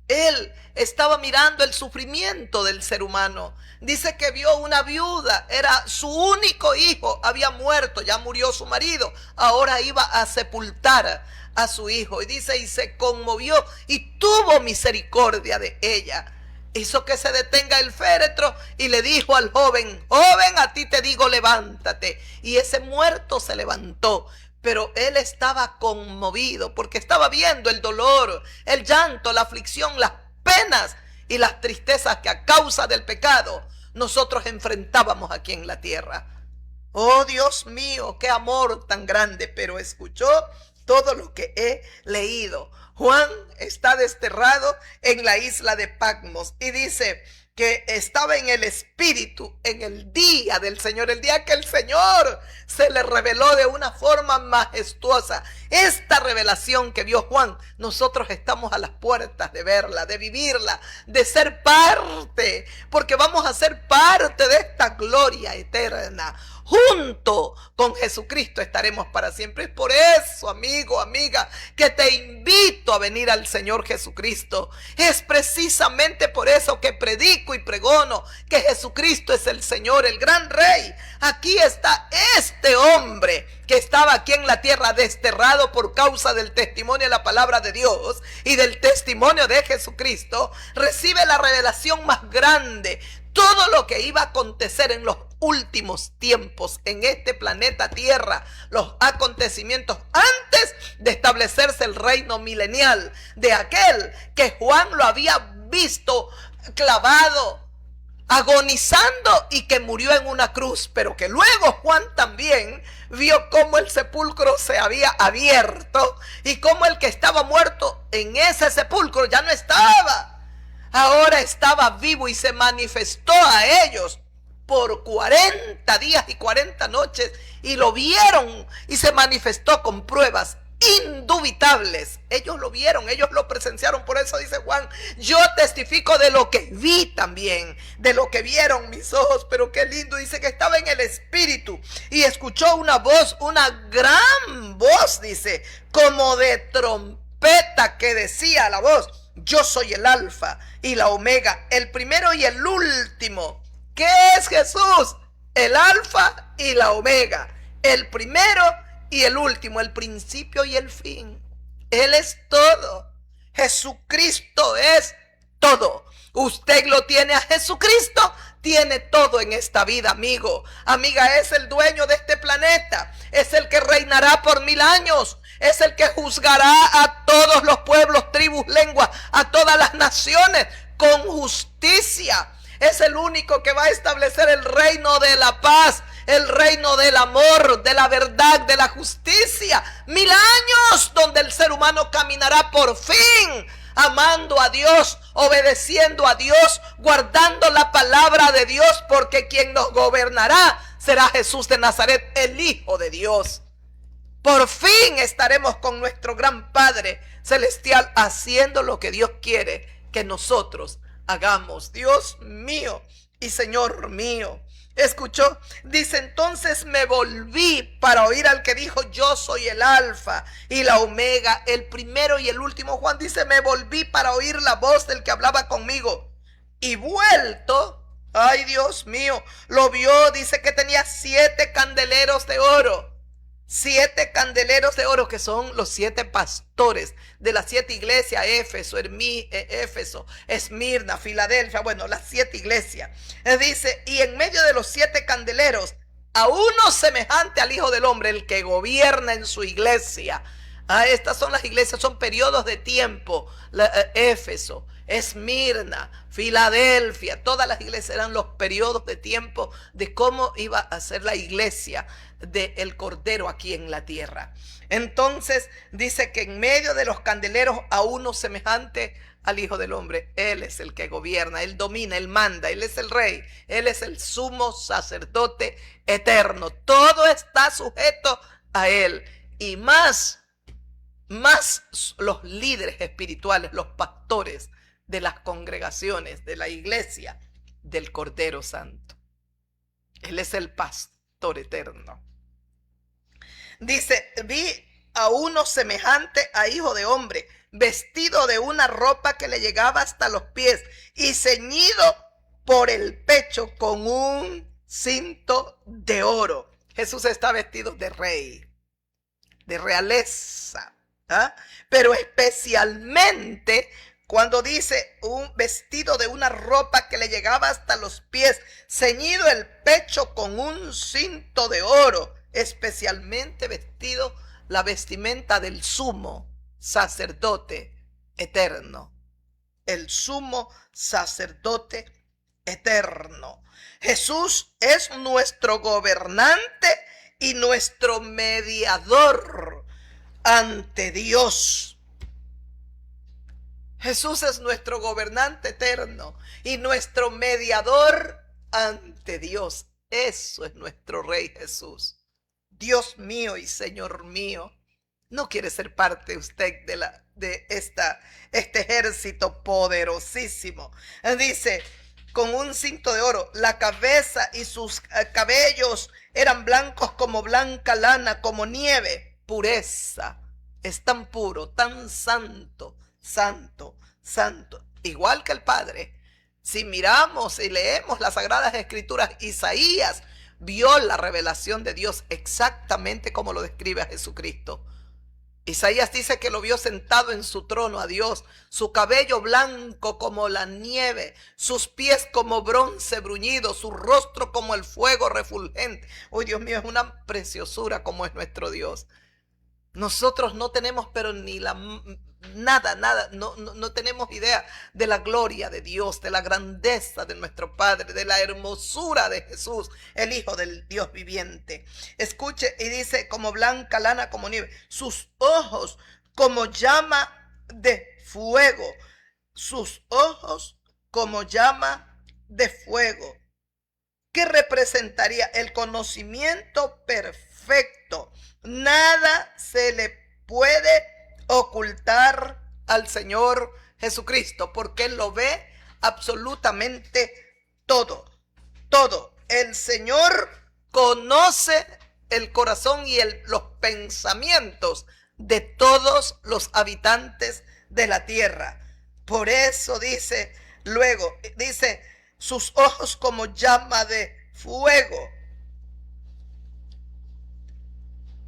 [SPEAKER 1] Él estaba mirando el sufrimiento del ser humano. Dice que vio una viuda, era su único hijo, había muerto, ya murió su marido, ahora iba a sepultar a su hijo. Y dice, y se conmovió y tuvo misericordia de ella. Hizo que se detenga el féretro y le dijo al joven: joven, a ti te digo, levántate. Y ese muerto se levantó. Pero él estaba conmovido porque estaba viendo el dolor, el llanto, la aflicción, las penas y las tristezas que a causa del pecado nosotros enfrentábamos aquí en la tierra. Oh Dios mío, qué amor tan grande. Pero escuchó todo lo que he leído. Juan está desterrado en la isla de Patmos y dice que estaba en el Espíritu en el día del Señor, el día que el Señor se le reveló de una forma majestuosa. Esta revelación que vio Juan, nosotros estamos a las puertas de verla, de vivirla, de ser parte, porque vamos a ser parte de esta gloria eterna. Junto con Jesucristo estaremos para siempre. Es por eso, amigo, amiga, que te invito a venir al Señor Jesucristo. Es precisamente por eso que predico y pregono que Jesucristo es el Señor, el gran Rey. Aquí está este hombre que estaba aquí en la tierra desterrado por causa del testimonio de la palabra de Dios y del testimonio de Jesucristo. Recibe la revelación más grande. Todo lo que iba a acontecer en los últimos tiempos en este planeta Tierra, los acontecimientos antes de establecerse el reino milenial de aquel que Juan lo había visto clavado, agonizando y que murió en una cruz, pero que luego Juan también vio cómo el sepulcro se había abierto y cómo el que estaba muerto en ese sepulcro ya no estaba. Ahora estaba vivo y se manifestó a ellos por 40 días y 40 noches y lo vieron y se manifestó con pruebas indubitables. Ellos lo vieron, ellos lo presenciaron. Por eso dice Juan, yo testifico de lo que vi también, de lo que vieron mis ojos. Pero qué lindo, dice que estaba en el Espíritu y escuchó una voz, una gran voz, dice, como de trompeta, que decía la voz: yo soy el Alfa y la Omega, el primero y el último. ¿Qué es Jesús? El Alfa y la Omega, el primero y el último, el principio y el fin. Él es todo. Jesucristo es todo. Usted lo tiene a Jesucristo, tiene todo en esta vida, amigo. Amiga, es el dueño de este planeta. Es el que reinará por 1000 años. Es el que juzgará a todos los pueblos, tribus, lenguas, a todas las naciones con justicia. Es el único que va a establecer el reino de la paz, el reino del amor, de la verdad, de la justicia. 1000 años donde el ser humano caminará por fin amando a Dios, obedeciendo a Dios, guardando la palabra de Dios, porque quien nos gobernará será Jesús de Nazaret, el Hijo de Dios. Por fin estaremos con nuestro gran Padre Celestial haciendo lo que Dios quiere que nosotros hagamos. Dios mío y Señor mío. ¿Escuchó? Dice, entonces me volví para oír al que dijo: yo soy el Alfa y la Omega, el primero y el último. Juan dice, me volví para oír la voz del que hablaba conmigo. Y vuelto, ay Dios mío, lo vio, dice que tenía 7 candeleros de oro. 7 candeleros de oro, que son los 7 pastores de las 7 iglesias: Éfeso, Esmirna, Filadelfia, bueno, las 7 iglesias. Dice, y en medio de los 7 candeleros, a uno semejante al Hijo del Hombre, el que gobierna en su iglesia. Estas son las iglesias, son periodos de tiempo. Éfeso, Esmirna, Filadelfia, todas las iglesias eran los periodos de tiempo de cómo iba a ser la iglesia del Cordero aquí en la tierra. Entonces dice que en medio de los candeleros, a uno semejante al Hijo del Hombre. Él es el que gobierna, Él domina, Él manda, Él es el Rey, Él es el sumo sacerdote eterno. Todo está sujeto a Él. Y más los líderes espirituales, los pastores de las congregaciones, de la iglesia del Cordero Santo. Él es el pastor eterno. Dice, vi a uno semejante a Hijo de Hombre, vestido de una ropa que le llegaba hasta los pies y ceñido por el pecho con un cinto de oro. Jesús está vestido de rey, de realeza. Pero especialmente cuando dice un vestido de una ropa que le llegaba hasta los pies, ceñido el pecho con un cinto de oro, especialmente vestido la vestimenta del sumo sacerdote eterno, el sumo sacerdote eterno. Jesús es nuestro gobernante y nuestro mediador ante Dios. Jesús es nuestro gobernante eterno y nuestro mediador ante Dios. Eso es nuestro Rey Jesús. Dios mío y Señor mío. ¿No quiere ser parte usted de este ejército poderosísimo? Dice, con un cinto de oro, la cabeza y sus cabellos eran blancos como blanca lana, como nieve. Pureza. Es tan puro, tan santo, santo, santo. Igual que el Padre. Si miramos y leemos las Sagradas Escrituras, Isaías vio la revelación de Dios exactamente como lo describe a Jesucristo. Isaías dice que lo vio sentado en su trono a Dios, su cabello blanco como la nieve, sus pies como bronce bruñido, su rostro como el fuego refulgente. Oh, Dios mío, es una preciosura como es nuestro Dios. Nosotros no tenemos, pero ni nada, no tenemos idea de la gloria de Dios, de la grandeza de nuestro Padre, de la hermosura de Jesús, el Hijo del Dios viviente. Escuche, y dice, como blanca lana, como nieve, sus ojos como llama de fuego, sus ojos como llama de fuego. ¿Qué representaría? El conocimiento perfecto. Nada se le puede ocultar al Señor Jesucristo, porque Él lo ve absolutamente todo. Todo. El Señor conoce el corazón y los pensamientos de todos los habitantes de la tierra. Por eso dice, luego, dice, sus ojos como llama de fuego.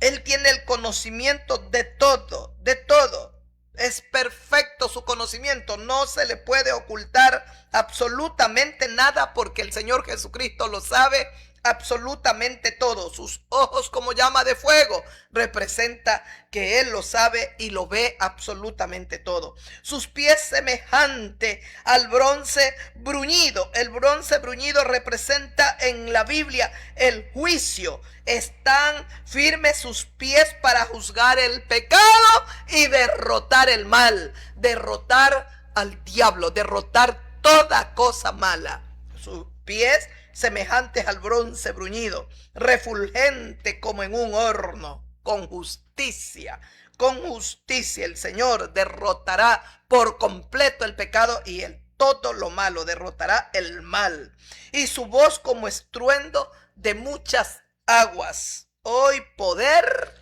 [SPEAKER 1] Él tiene el conocimiento de todo, de todo. Es perfecto su conocimiento. No se le puede ocultar absolutamente nada porque el Señor Jesucristo lo sabe absolutamente todo. Sus ojos como llama de fuego representa que Él lo sabe y lo ve absolutamente todo. Sus pies semejante al bronce bruñido. El bronce bruñido representa en la Biblia el juicio. Están firmes sus pies para juzgar el pecado y derrotar el mal, derrotar al diablo, derrotar toda cosa mala. Sus pies semejantes al bronce bruñido, refulgente como en un horno, con justicia. Con justicia el Señor derrotará por completo el pecado y todo lo malo, derrotará el mal. Y su voz como estruendo de muchas aguas. Hoy poder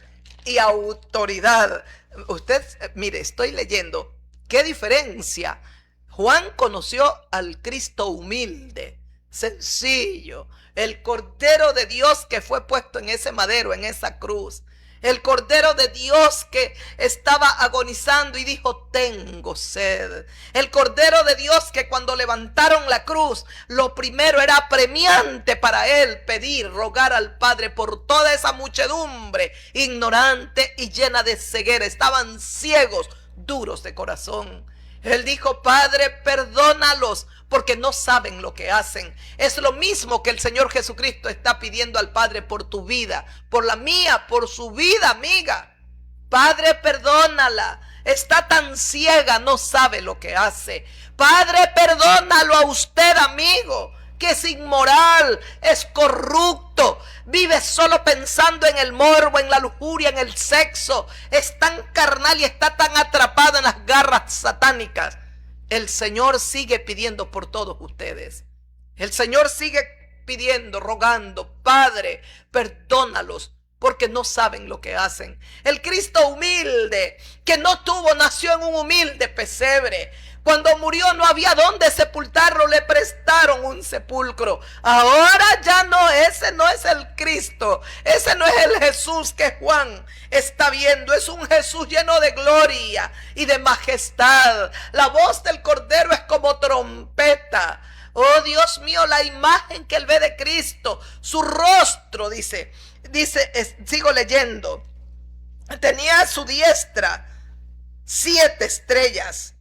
[SPEAKER 1] y autoridad. Usted, mire, estoy leyendo. ¿Qué diferencia? Juan conoció al Cristo humilde, sencillo, el Cordero de Dios que fue puesto en ese madero, en esa cruz. El Cordero de Dios que estaba agonizando y dijo, tengo sed. El Cordero de Dios que cuando levantaron la cruz, lo primero era apremiante para él pedir, rogar al Padre por toda esa muchedumbre ignorante y llena de ceguera. Estaban ciegos, duros de corazón. Él dijo, Padre, perdónalos porque no saben lo que hacen. Es lo mismo que el Señor Jesucristo está pidiendo al Padre por tu vida, por la mía, por su vida, amiga. Padre, perdónala. Está tan ciega, no sabe lo que hace. Padre, perdónalo a usted, amigo, que es inmoral, es corrupto, vive solo pensando en el morbo, en la lujuria, en el sexo, es tan carnal y está tan atrapado en las garras satánicas. El Señor sigue pidiendo por todos ustedes. El Señor sigue pidiendo, rogando, Padre, perdónalos porque no saben lo que hacen. El Cristo humilde, que no nació en un humilde pesebre. Cuando murió no había dónde sepultarlo, le prestaron un sepulcro. Ahora ya no, ese no es el Cristo, ese no es el Jesús que Juan está viendo. Es un Jesús lleno de gloria y de majestad. La voz del Cordero es como trompeta. Oh Dios mío, la imagen que él ve de Cristo, su rostro, dice, sigo leyendo, tenía a su diestra 7 estrellas.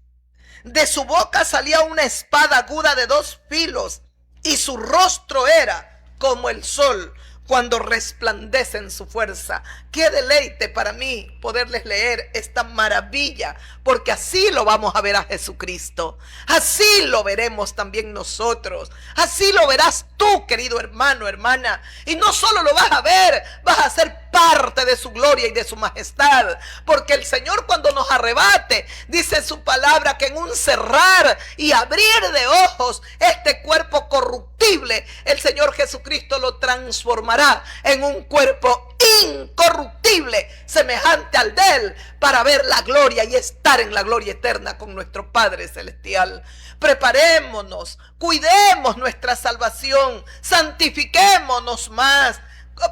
[SPEAKER 1] De su boca salía una espada aguda de 2 filos y su rostro era como el sol, cuando resplandece en su fuerza. Qué deleite para mí poderles leer esta maravilla, porque así lo vamos a ver a Jesucristo. Así lo veremos también nosotros. Así lo verás tú, querido hermano, hermana. Y no solo lo vas a ver, vas a ser parte de su gloria y de su majestad. Porque el Señor, cuando nos arrebate, dice su palabra que en un cerrar y abrir de ojos, este cuerpo corruptible, el Señor Jesucristo lo transformará en un cuerpo incorruptible, semejante al de Él, para ver la gloria y estar en la gloria eterna con nuestro Padre Celestial. Preparémonos, cuidemos nuestra salvación, santifiquémonos más.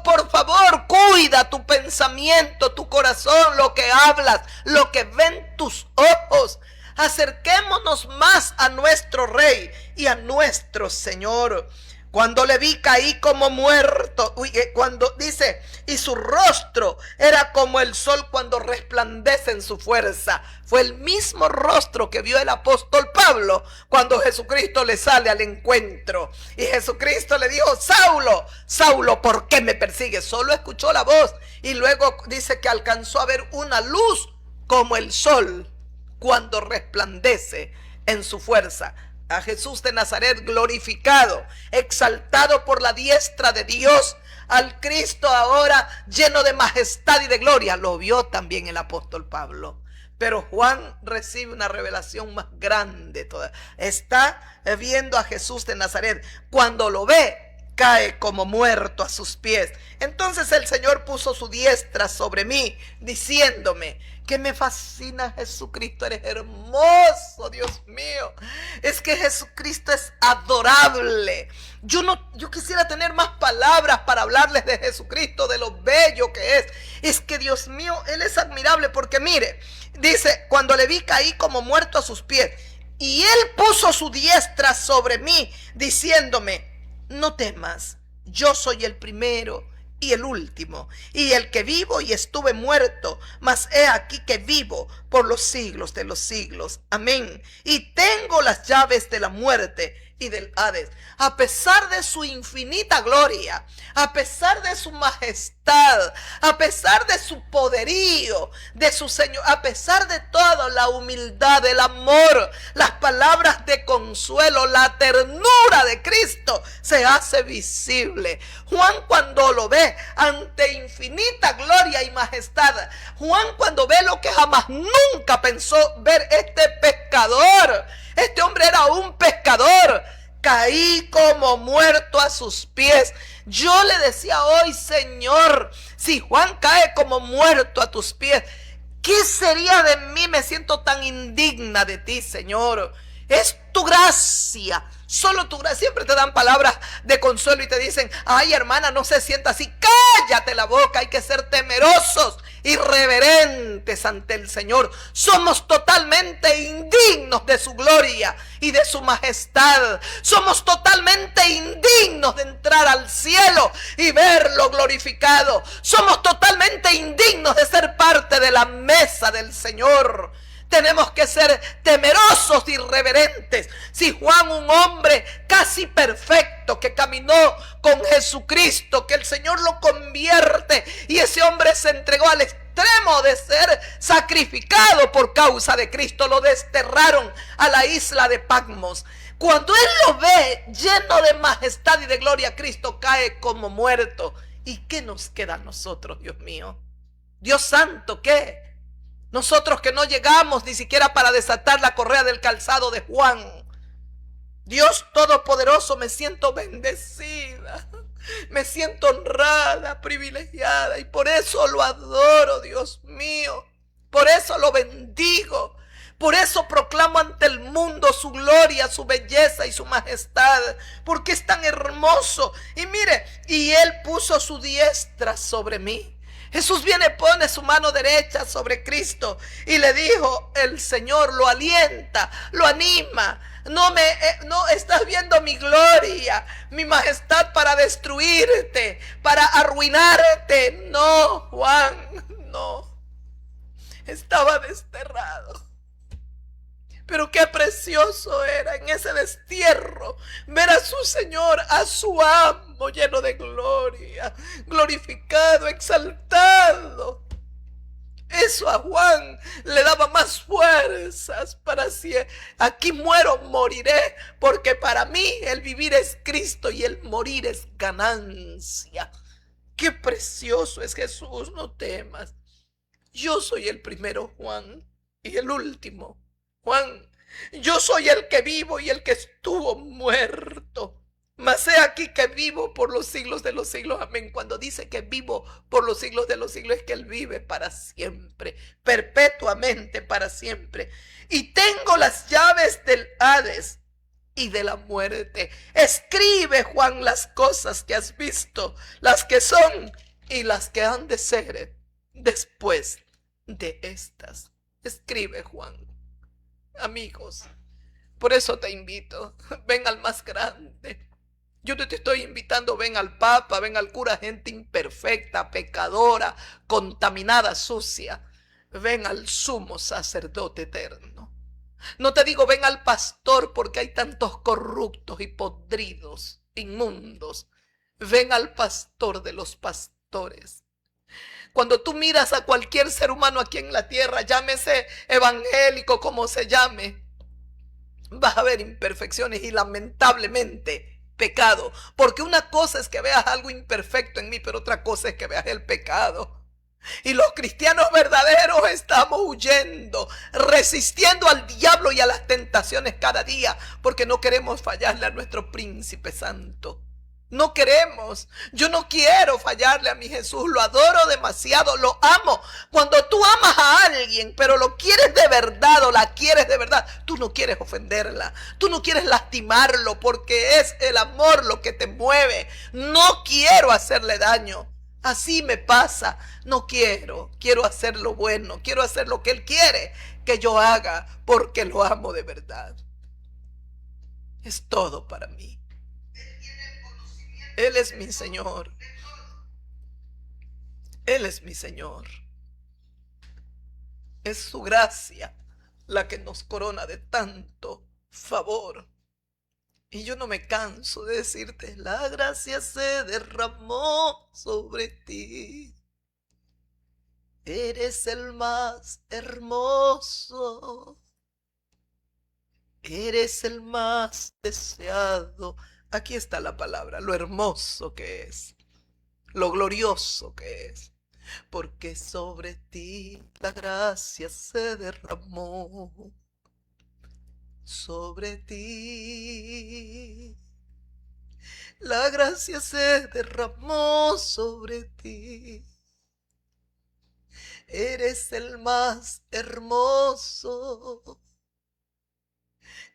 [SPEAKER 1] Por favor, cuida tu pensamiento, tu corazón, lo que hablas, lo que ven tus ojos. Acerquémonos más a nuestro Rey y a nuestro Señor. Cuando le vi, caí como muerto. Cuando dice, y su rostro era como el sol cuando resplandece en su fuerza. Fue el mismo rostro que vio el apóstol Pablo cuando Jesucristo le sale al encuentro. Y Jesucristo le dijo, Saulo, Saulo, ¿por qué me persigues? Solo escuchó la voz. Y luego dice que alcanzó a ver una luz como el sol cuando resplandece en su fuerza. A Jesús de Nazaret glorificado, exaltado por la diestra de Dios, al Cristo ahora lleno de majestad y de gloria. Lo vio también el apóstol Pablo. Pero Juan recibe una revelación más grande todavía. Está viendo a Jesús de Nazaret. Cuando lo ve, cae como muerto a sus pies. Entonces el Señor puso su diestra sobre mí, diciéndome, que me fascina Jesucristo, eres hermoso, Dios mío. Es que Jesucristo es adorable. Yo quisiera tener más palabras para hablarles de Jesucristo, de lo bello que es. Es que Dios mío, Él es admirable, porque mire, dice, cuando le vi caí como muerto a sus pies, y Él puso su diestra sobre mí, diciéndome, no temas, yo soy el primero y el último, y el que vivo y estuve muerto, mas he aquí que vivo por los siglos de los siglos. Amén. Y tengo las llaves de la muerte y del Hades. A pesar de su infinita gloria, a pesar de su majestad, a pesar de su poderío, de su Señor, a pesar de toda la humildad, el amor, las palabras de consuelo, la ternura de Cristo se hace visible. Juan, cuando lo ve ante infinita gloria y majestad, Juan, cuando ve lo que jamás nunca pensó ver, este pescador, este hombre era un pescador, caí como muerto a sus pies. Yo le decía hoy, Señor, si Juan cae como muerto a tus pies, ¿qué sería de mí? Me siento tan indigna de ti, Señor. Es tu gracia, solo tu gracia. Siempre te dan palabras de consuelo y te dicen, ay, hermana, no se sienta así. Cállate la boca, hay que ser temerosos y reverentes ante el Señor. Somos totalmente indignos de su gloria y de su majestad. Somos totalmente indignos de entrar al cielo y verlo glorificado. Somos totalmente indignos de ser parte de la mesa del Señor. Tenemos que ser temerosos y reverentes. Si Juan, un hombre casi perfecto que caminó con Jesucristo, que el Señor lo convierte y ese hombre se entregó al extremo de ser sacrificado por causa de Cristo, lo desterraron a la isla de Patmos. Cuando él lo ve lleno de majestad y de gloria, Cristo cae como muerto. ¿Y qué nos queda a nosotros, Dios mío? Dios santo, ¿qué? Nosotros que no llegamos ni siquiera para desatar la correa del calzado de Juan. Dios Todopoderoso, me siento bendecida, me siento honrada, privilegiada, y por eso lo adoro, Dios mío. Por eso lo bendigo. Por eso proclamo ante el mundo su gloria, su belleza y su majestad, porque es tan hermoso. Y mire, y Él puso su diestra sobre mí. Jesús viene, pone su mano derecha sobre Cristo y le dijo, el Señor lo alienta, lo anima. No estás viendo mi gloria, mi majestad para destruirte, para arruinarte. No, Juan, no. Estaba desterrado. Pero qué precioso era en ese destierro ver a su Señor, a su amo, amo, lleno de gloria, glorificado, exaltado. Eso a Juan le daba más fuerzas para si aquí muero, moriré, porque para mí el vivir es Cristo y el morir es ganancia. Qué precioso es Jesús, no temas. Yo soy el primero, Juan, y el último. Juan, yo soy el que vivo y el que estuvo muerto. Mas he aquí que vivo por los siglos de los siglos. Amén. Cuando dice que vivo por los siglos de los siglos, es que Él vive para siempre, perpetuamente para siempre. Y tengo las llaves del Hades y de la muerte. Escribe, Juan, las cosas que has visto, las que son y las que han de ser después de estas. Escribe, Juan. Amigos, por eso te invito, ven al más grande. Yo te estoy invitando, ven al Papa, ven al cura, gente imperfecta, pecadora, contaminada, sucia. Ven al sumo sacerdote eterno. No te digo ven al pastor porque hay tantos corruptos y podridos, inmundos. Ven al pastor de los pastores. Cuando tú miras a cualquier ser humano aquí en la tierra, llámese evangélico como se llame, vas a ver imperfecciones y lamentablemente pecado. Porque una cosa es que veas algo imperfecto en mí, pero otra cosa es que veas el pecado. Y los cristianos verdaderos estamos huyendo, resistiendo al diablo y a las tentaciones cada día, porque no queremos fallarle a nuestro príncipe santo. No queremos. Yo no quiero fallarle a mi Jesús. Lo adoro demasiado, lo amo. Cuando tú amas a alguien, pero lo quieres de verdad o la quieres de verdad, tú no quieres ofenderla, tú no quieres lastimarlo, porque es el amor lo que te mueve. No quiero hacerle daño. Así me pasa. No quiero hacer lo bueno, quiero hacer lo que Él quiere que yo haga, porque lo amo de verdad. Es todo para mí. Él es mi Señor. Él es mi Señor. Es su gracia la que nos corona de tanto favor. Y yo no me canso de decirte, la gracia se derramó sobre ti. Eres el más hermoso. Eres el más deseado. Aquí está la palabra, lo hermoso que es, lo glorioso que es, porque sobre ti la gracia se derramó, sobre ti la gracia se derramó sobre ti. Eres el más hermoso.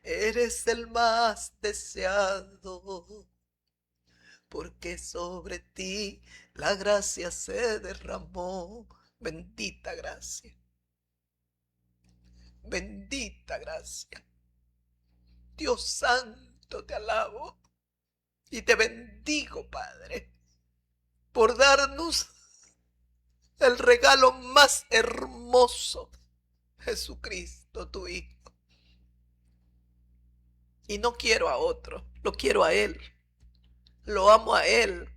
[SPEAKER 1] Eres el más deseado, porque sobre ti la gracia se derramó. Bendita gracia. Bendita gracia. Dios santo, te alabo y te bendigo, Padre, por darnos el regalo más hermoso, Jesucristo, tu Hijo. Y no quiero a otro, lo quiero a Él. Lo amo a Él,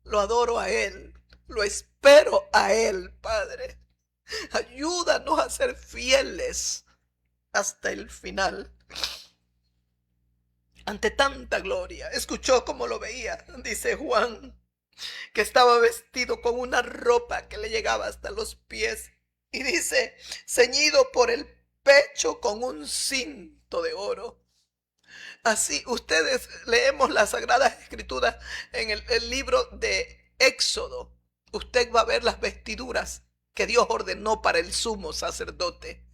[SPEAKER 1] lo adoro a Él, lo espero a Él, Padre. Ayúdanos a ser fieles hasta el final. Ante tanta gloria, escuchó cómo lo veía, dice Juan, que estaba vestido con una ropa que le llegaba hasta los pies. Y dice, ceñido por el pecho con un cinto de oro. Así ustedes leemos las Sagradas Escrituras en el libro de Éxodo. Usted va a ver las vestiduras que Dios ordenó para el sumo sacerdote.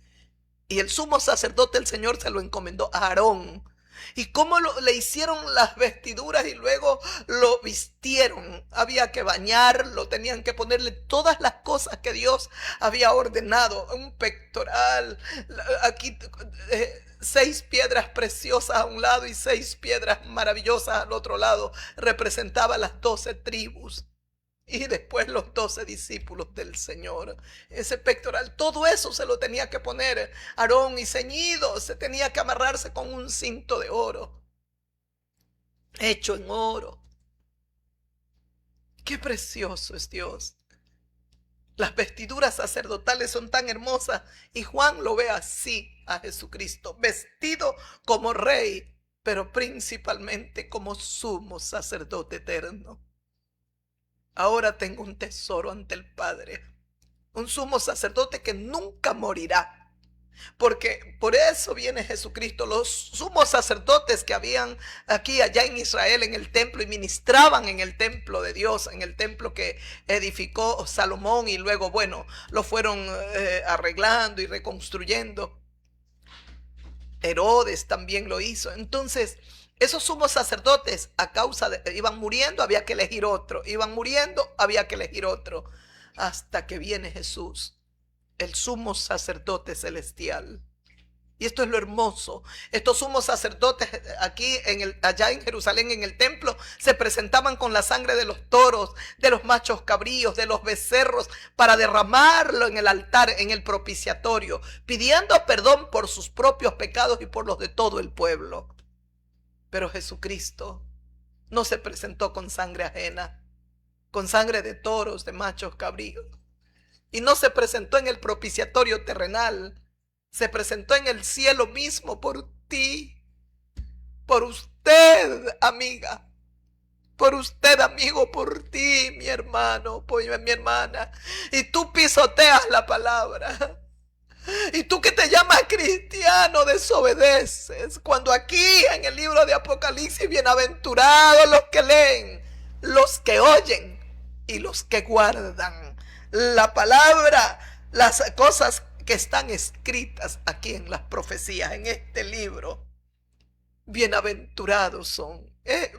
[SPEAKER 1] Y el sumo sacerdote el Señor se lo encomendó a Aarón. Y cómo le hicieron las vestiduras y luego lo vistieron. Había que bañarlo, tenían que ponerle todas las cosas que Dios había ordenado. Un pectoral, aquí 6 piedras preciosas a un lado y 6 piedras maravillosas al otro lado. Representaba las 12 tribus. Y después los 12 discípulos del Señor. Ese pectoral, todo eso se lo tenía que poner Aarón, y ceñido, se tenía que amarrarse con un cinto de oro, hecho en oro. Qué precioso es Dios. Las vestiduras sacerdotales son tan hermosas y Juan lo ve así a Jesucristo, vestido como rey, pero principalmente como sumo sacerdote eterno. Ahora tengo un tesoro ante el Padre, un sumo sacerdote que nunca morirá. Porque por eso viene Jesucristo. Los sumos sacerdotes que habían aquí, allá en Israel, en el templo, y ministraban en el templo de Dios, en el templo que edificó Salomón, y luego, bueno, lo fueron arreglando y reconstruyendo. Herodes también lo hizo. Entonces, esos sumos sacerdotes, a causa de iban muriendo, había que elegir otro. Iban muriendo, había que elegir otro. Hasta que viene Jesús, el sumo sacerdote celestial. Y esto es lo hermoso. Estos sumos sacerdotes aquí allá en Jerusalén, en el templo, se presentaban con la sangre de los toros, de los machos cabríos, de los becerros, para derramarlo en el altar, en el propiciatorio, pidiendo perdón por sus propios pecados y por los de todo el pueblo. Pero Jesucristo no se presentó con sangre ajena, con sangre de toros, de machos cabríos. Y no se presentó en el propiciatorio terrenal, se presentó en el cielo mismo por ti, por usted, amiga, por usted, amigo, por ti, mi hermano, por mi hermana. Y tú pisoteas la palabra. Y tú que te llamas cristiano desobedeces, cuando aquí en el libro de Apocalipsis, bienaventurados los que leen, los que oyen y los que guardan la palabra, las cosas que están escritas aquí en las profecías, en este libro. Bienaventurados son.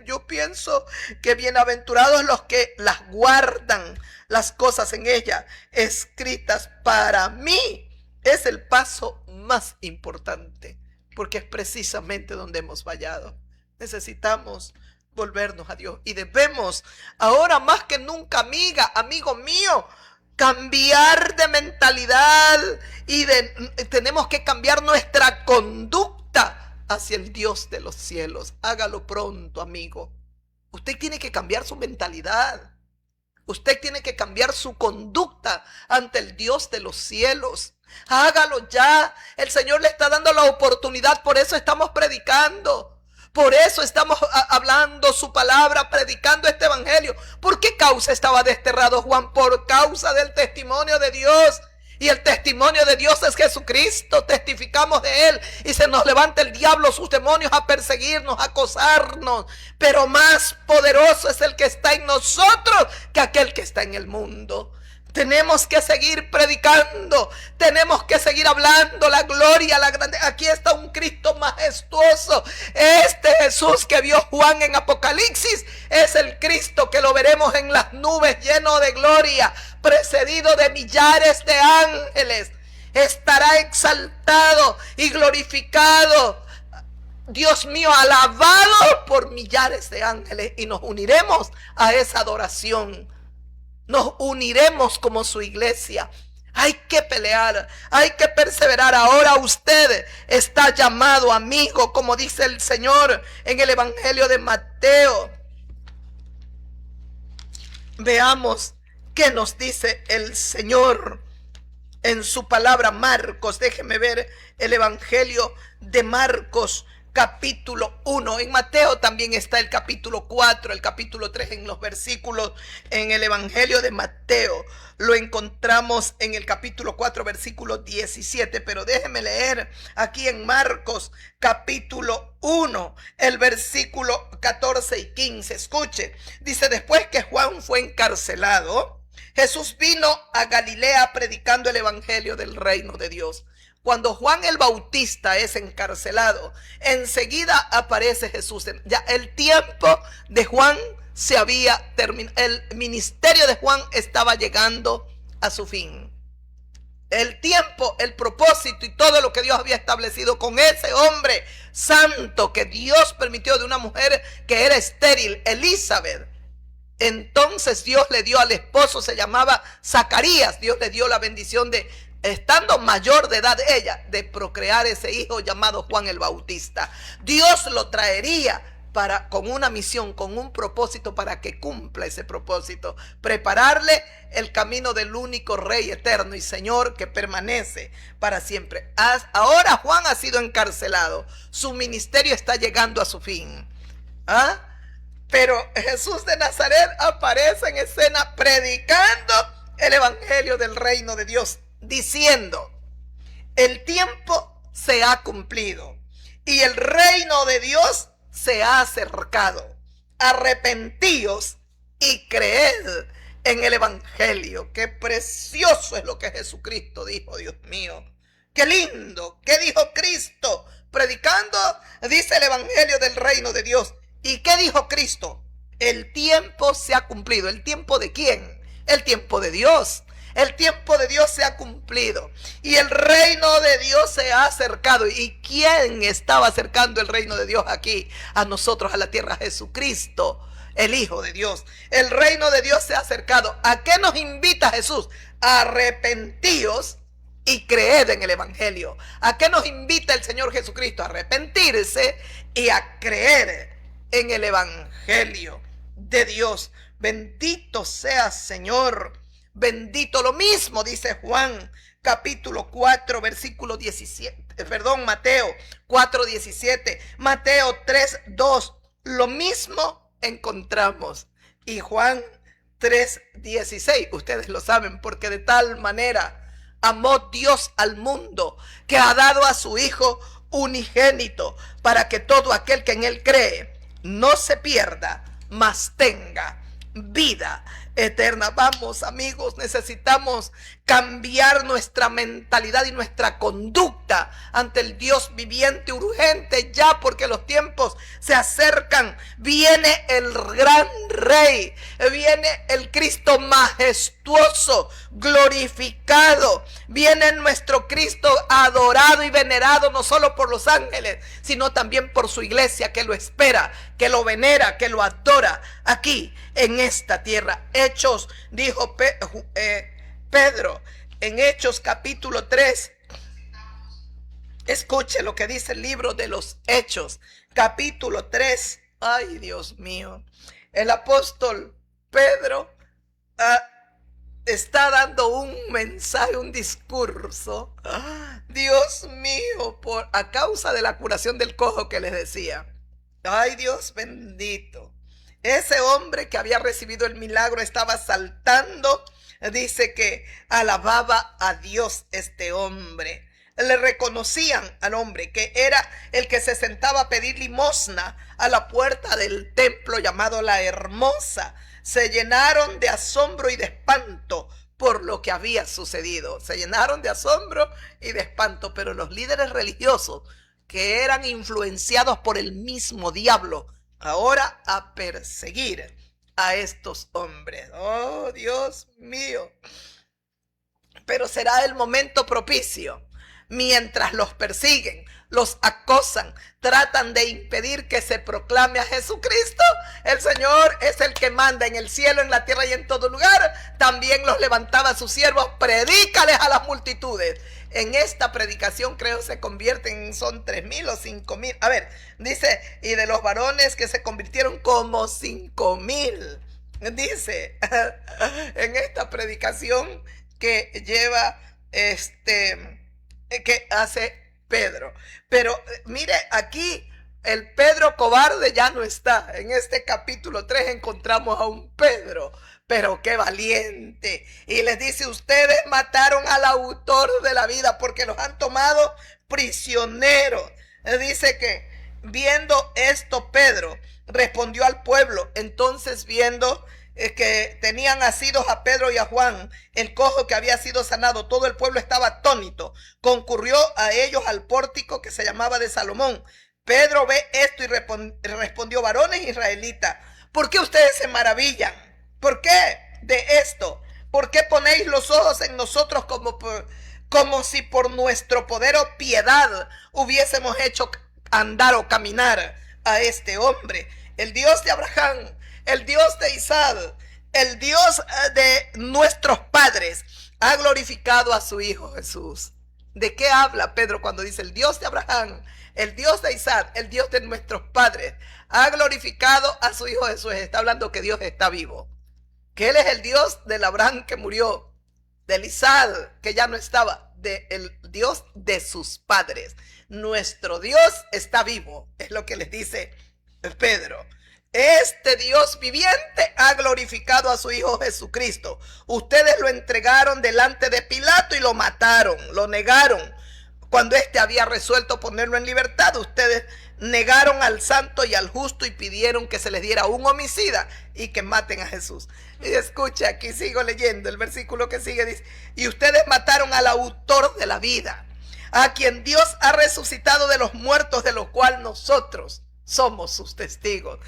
[SPEAKER 1] Yo pienso que bienaventurados los que las guardan, las cosas en ella escritas. Para mí es el paso más importante, porque es precisamente donde hemos fallado. Necesitamos volvernos a Dios y debemos ahora más que nunca, amiga, amigo mío, cambiar de mentalidad y tenemos que cambiar nuestra conducta hacia el Dios de los cielos. Hágalo pronto, amigo. Usted tiene que cambiar su mentalidad. Usted tiene que cambiar su conducta ante el Dios de los cielos. Hágalo ya. El Señor le está dando la oportunidad. Por eso estamos predicando. Por eso estamos hablando su palabra, predicando este evangelio. ¿Por qué causa estaba desterrado Juan? Por causa del testimonio de Dios. Y el testimonio de Dios es Jesucristo. Testificamos de Él. Y se nos levanta el diablo, sus demonios, a perseguirnos, a acosarnos. Pero más poderoso es el que está en nosotros que aquel que está en el mundo. Tenemos que seguir predicando, tenemos que seguir hablando la gloria, la grandeza. Aquí está un Cristo majestuoso. Este Jesús que vio Juan en Apocalipsis es el Cristo que lo veremos en las nubes, lleno de gloria, precedido de millares de ángeles. Estará exaltado y glorificado, Dios mío, alabado por millares de ángeles, y nos uniremos a esa adoración. Nos uniremos como su iglesia. Hay que pelear, hay que perseverar. Ahora usted está llamado, amigo, como dice el Señor en el Evangelio de Mateo. Veamos qué nos dice el Señor en su palabra. Marcos, déjeme ver el Evangelio de Marcos, capítulo 1. En Mateo también está el capítulo 4, el capítulo 3 en los versículos. En el Evangelio de Mateo lo encontramos en el capítulo 4, versículo 17. Pero déjeme leer aquí en Marcos capítulo 1, el versículo 14 y 15. Escuche, dice: después que Juan fue encarcelado, Jesús vino a Galilea predicando el evangelio del reino de Dios. Cuando Juan el Bautista es encarcelado, enseguida aparece Jesús. Ya el tiempo de Juan se había terminado. El ministerio de Juan estaba llegando a su fin. El tiempo, el propósito y todo lo que Dios había establecido con ese hombre santo que Dios permitió, de una mujer que era estéril, Elizabeth. Entonces Dios le dio al esposo, se llamaba Zacarías. Dios le dio la bendición de, estando mayor de edad ella, de procrear ese hijo llamado Juan el Bautista. Dios lo traería con una misión, con un propósito para que cumpla ese propósito, prepararle el camino del único Rey eterno y Señor que permanece para siempre. Ahora Juan ha sido encarcelado, su ministerio está llegando a su fin. Pero Jesús de Nazaret aparece en escena predicando el evangelio del reino de Dios, diciendo: el tiempo se ha cumplido y el reino de Dios se ha acercado. Arrepentíos y creed en el evangelio. Qué precioso es lo que Jesucristo dijo, Dios mío. Qué lindo. ¿Qué dijo Cristo? Predicando, dice, el evangelio del reino de Dios. ¿Y qué dijo Cristo? El tiempo se ha cumplido. ¿El tiempo de quién? El tiempo de Dios. El tiempo de Dios se ha cumplido y el reino de Dios se ha acercado. ¿Y quién estaba acercando el reino de Dios aquí a nosotros, a la tierra? Jesucristo, el Hijo de Dios. El reino de Dios se ha acercado. ¿A qué nos invita Jesús? Arrepentíos y creed en el evangelio. ¿A qué nos invita el Señor Jesucristo? A arrepentirse y a creer en el evangelio de Dios. Bendito sea Señor. Bendito. Lo mismo dice Juan capítulo 4 versículo 17, Mateo 4, 17, Mateo 3, 2, lo mismo encontramos. Y Juan 3, 16, ustedes lo saben, porque de tal manera amó Dios al mundo que ha dado a su Hijo unigénito, para que todo aquel que en él cree no se pierda, mas tenga vida eterna. Vamos, amigos, necesitamos cambiar nuestra mentalidad y nuestra conducta ante el Dios viviente, urgente ya, porque los tiempos se acercan. Viene el gran Rey, viene el Cristo majestuoso, glorificado, viene nuestro Cristo adorado y venerado no solo por los ángeles, sino también por su iglesia, que lo espera, que lo venera, que lo adora aquí en esta tierra. Hechos, dijo Pedro, en Hechos capítulo 3, escuche lo que dice el libro de los Hechos, capítulo 3. Ay, Dios mío, el apóstol Pedro está dando un mensaje, un discurso. Dios mío, a causa de la curación del cojo que les decía. Ay, Dios bendito. Ese hombre que había recibido el milagro estaba saltando. Dice que alababa a Dios este hombre. Le reconocían al hombre que era el que se sentaba a pedir limosna a la puerta del templo llamado La Hermosa. Se llenaron de asombro y de espanto por lo que había sucedido. Se llenaron de asombro y de espanto, pero los líderes religiosos, que eran influenciados por el mismo diablo, ahora a perseguir a estos hombres. Oh, Dios mío. Pero será el momento propicio. Mientras los persiguen, los acosan, tratan de impedir que se proclame a Jesucristo, el Señor es el que manda en el cielo, en la tierra y en todo lugar. También los levantaba a sus siervos: predícales a las multitudes. En esta predicación creo se convierten, son 3,000 o 5,000. A ver, dice, y de los varones que se convirtieron como 5,000. Dice, en esta predicación que lleva que hace Pedro. Pero mire, aquí el Pedro cobarde ya no está. En este capítulo 3 encontramos a un Pedro, pero qué valiente. Y les dice: ustedes mataron al autor de la vida, porque los han tomado prisioneros. Dice que viendo esto, Pedro respondió al pueblo. Entonces, viendo que tenían asidos a Pedro y a Juan, el cojo que había sido sanado, todo el pueblo estaba atónito. Concurrió a ellos al pórtico que se llamaba de Salomón. Pedro ve esto y respondió: varones israelitas, ¿por qué ustedes se maravillan? ¿Por qué de esto? ¿Por qué ponéis los ojos en nosotros como si por nuestro poder o piedad hubiésemos hecho andar o caminar a este hombre? El Dios de Abraham, el Dios de Isaac, el Dios de nuestros padres ha glorificado a su Hijo Jesús. ¿De qué habla Pedro cuando dice el Dios de Abraham, el Dios de Isaac, el Dios de nuestros padres ha glorificado a su Hijo Jesús. Está hablando que Dios está vivo, que Él es el Dios del Abraham que murió, del Isaac que ya no estaba, del Dios de sus padres. Nuestro Dios está vivo, es lo que les dice Pedro. Este Dios viviente ha glorificado a su Hijo Jesucristo. Ustedes lo entregaron delante de Pilato y lo mataron, lo negaron. Cuando éste había resuelto ponerlo en libertad, ustedes negaron al santo y al justo y pidieron que se les diera un homicida y que maten a Jesús. Y escucha, aquí sigo leyendo el versículo que sigue, dice: y ustedes mataron al autor de la vida, a quien Dios ha resucitado de los muertos, de lo cual nosotros somos sus testigos.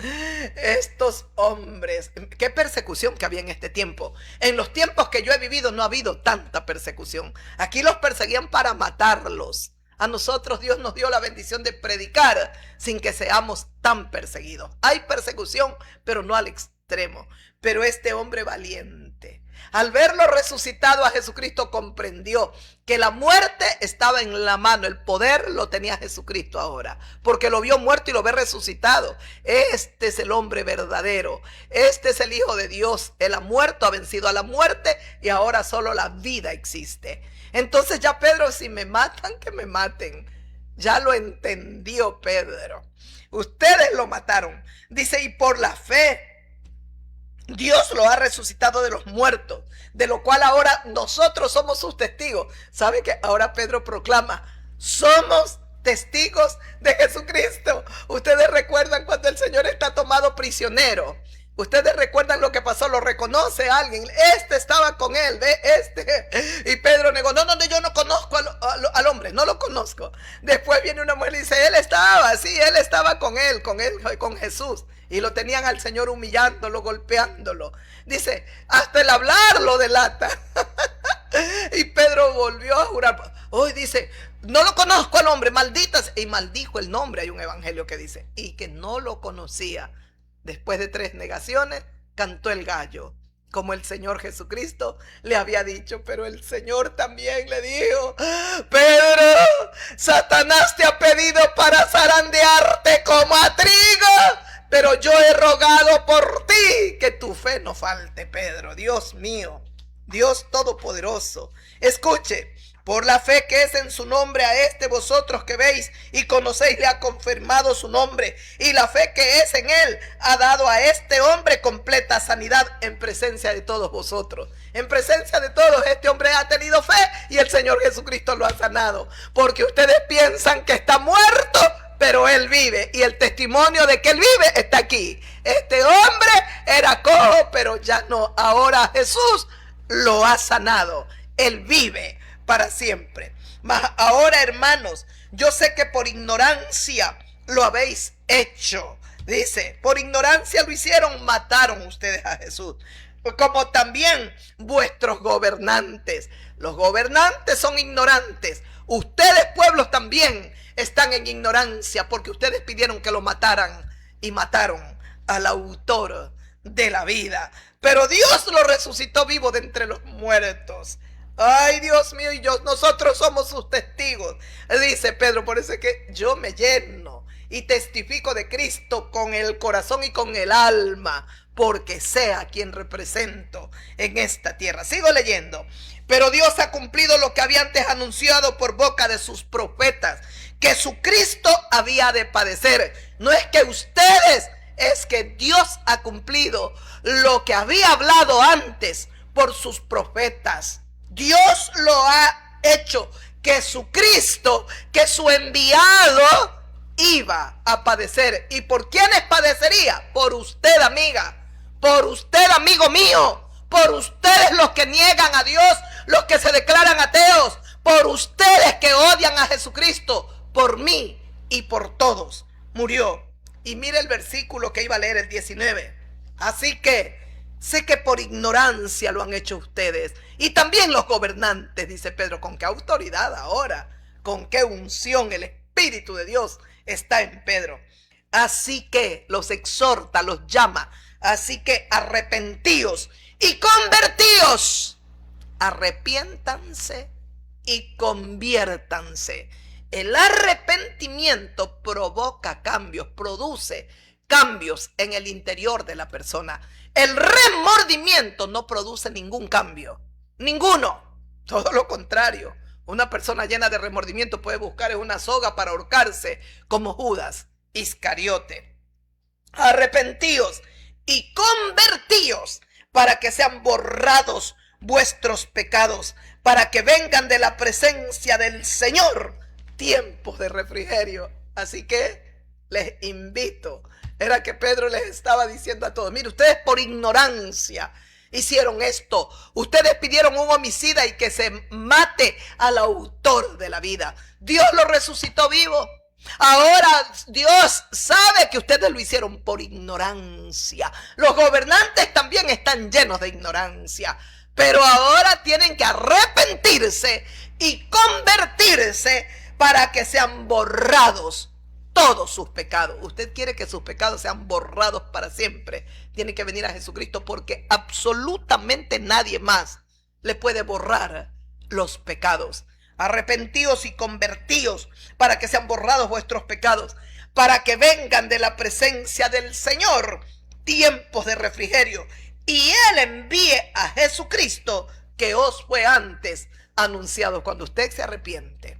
[SPEAKER 1] Estos hombres, qué persecución que había en este tiempo. En los tiempos que yo he vivido no ha habido tanta persecución. Aquí los perseguían para matarlos. A nosotros Dios nos dio la bendición de predicar sin que seamos tan perseguidos. Hay persecución, pero no al extremo. Pero este hombre valiente, al verlo resucitado a Jesucristo, comprendió que la muerte estaba en la mano. El poder lo tenía Jesucristo ahora, porque lo vio muerto y lo ve resucitado. Este es el hombre verdadero. Este es el Hijo de Dios. Él ha muerto, ha vencido a la muerte y ahora solo la vida existe. Entonces ya Pedro, si me matan, que me maten. Ya lo entendió Pedro. Ustedes lo mataron. Dice, y por la fe Dios lo ha resucitado de los muertos, de lo cual ahora nosotros somos sus testigos. ¿Sabe que ahora Pedro proclama: somos testigos de Jesucristo? Ustedes recuerdan cuando el Señor está tomado prisionero. Ustedes recuerdan lo que pasó, lo reconoce alguien. Este estaba con él, ve, este. Y Pedro negó: no, yo no conozco al hombre, no lo conozco. Después viene una mujer y dice: él estaba con él, con Jesús. Y lo tenían al Señor humillándolo, golpeándolo. Dice, hasta el hablar lo delata. Y Pedro volvió a jurar. Hoy dice, no lo conozco al hombre, malditas. Y maldijo el nombre. Hay un evangelio que dice, y que no lo conocía. Después de 3 negaciones, cantó el gallo, como el Señor Jesucristo le había dicho. Pero el Señor también le dijo: Pedro, Satanás te ha pedido para zarandearte como a trigo, pero yo he rogado por ti que tu fe no falte, Pedro. Dios mío, Dios Todopoderoso. Escuche, por la fe que es en su nombre, a este vosotros que veis y conocéis le ha confirmado su nombre. Y la fe que es en él ha dado a este hombre completa sanidad en presencia de todos vosotros. En presencia de todos, este hombre ha tenido fe y el Señor Jesucristo lo ha sanado. Porque ustedes piensan que está muerto, pero él vive, y el testimonio de que él vive está aquí. Este hombre era cojo, pero ya no. Ahora Jesús lo ha sanado. Él vive para siempre. Mas ahora, hermanos, yo sé que por ignorancia lo habéis hecho. Dice, por ignorancia lo hicieron, mataron ustedes a Jesús, como también vuestros gobernantes. Los gobernantes son ignorantes. Ustedes, pueblos, también están en ignorancia, porque ustedes pidieron que lo mataran y mataron al autor de la vida. Pero Dios lo resucitó vivo de entre los muertos. Ay, Dios mío, y nosotros somos sus testigos. Dice Pedro, por eso es que yo me lleno y testifico de Cristo con el corazón y con el alma, porque sé a quien represento en esta tierra. Sigo leyendo. Pero Dios ha cumplido lo que había antes anunciado por boca de sus profetas, que su Cristo había de padecer. No es que ustedes, es que Dios ha cumplido lo que había hablado antes por sus profetas. Dios lo ha hecho, que su Cristo, que su enviado iba a padecer. ¿Y por quiénes padecería? Por usted, amiga, por usted, amigo mío, por ustedes los que niegan a Dios, los que se declaran ateos, por ustedes que odian a Jesucristo, por mí y por todos murió. Y mire el versículo que iba a leer, el 19. Así que sé que por ignorancia lo han hecho ustedes, y también los gobernantes, dice Pedro. ¿Con qué autoridad ahora? ¿Con qué unción? El Espíritu de Dios está en Pedro. Así que los exhorta, los llama. Así que arrepentíos y convertíos. Arrepiéntanse y conviértanse. El arrepentimiento provoca cambios, produce cambios en el interior de la persona. El remordimiento no produce ningún cambio, ninguno, todo lo contrario. Una persona llena de remordimiento puede buscar una soga para ahorcarse, como Judas Iscariote. Arrepentíos y convertíos para que sean borrados vuestros pecados, para que vengan de la presencia del Señor tiempos de refrigerio. Así que les invito, era que Pedro les estaba diciendo a todos: mire, ustedes por ignorancia hicieron esto, ustedes pidieron un homicida y que se mate al autor de la vida. Dios lo resucitó vivo. Ahora Dios sabe que ustedes lo hicieron por ignorancia. Los gobernantes también están llenos de ignorancia, pero ahora tienen que arrepentirse y convertirse para que sean borrados todos sus pecados. Usted quiere que sus pecados sean borrados para siempre, tiene que venir a Jesucristo, porque absolutamente nadie más le puede borrar los pecados. Arrepentíos y convertíos para que sean borrados vuestros pecados, para que vengan de la presencia del Señor tiempos de refrigerio, y Él envíe a Jesucristo, que os fue antes anunciado. Cuando usted se arrepiente,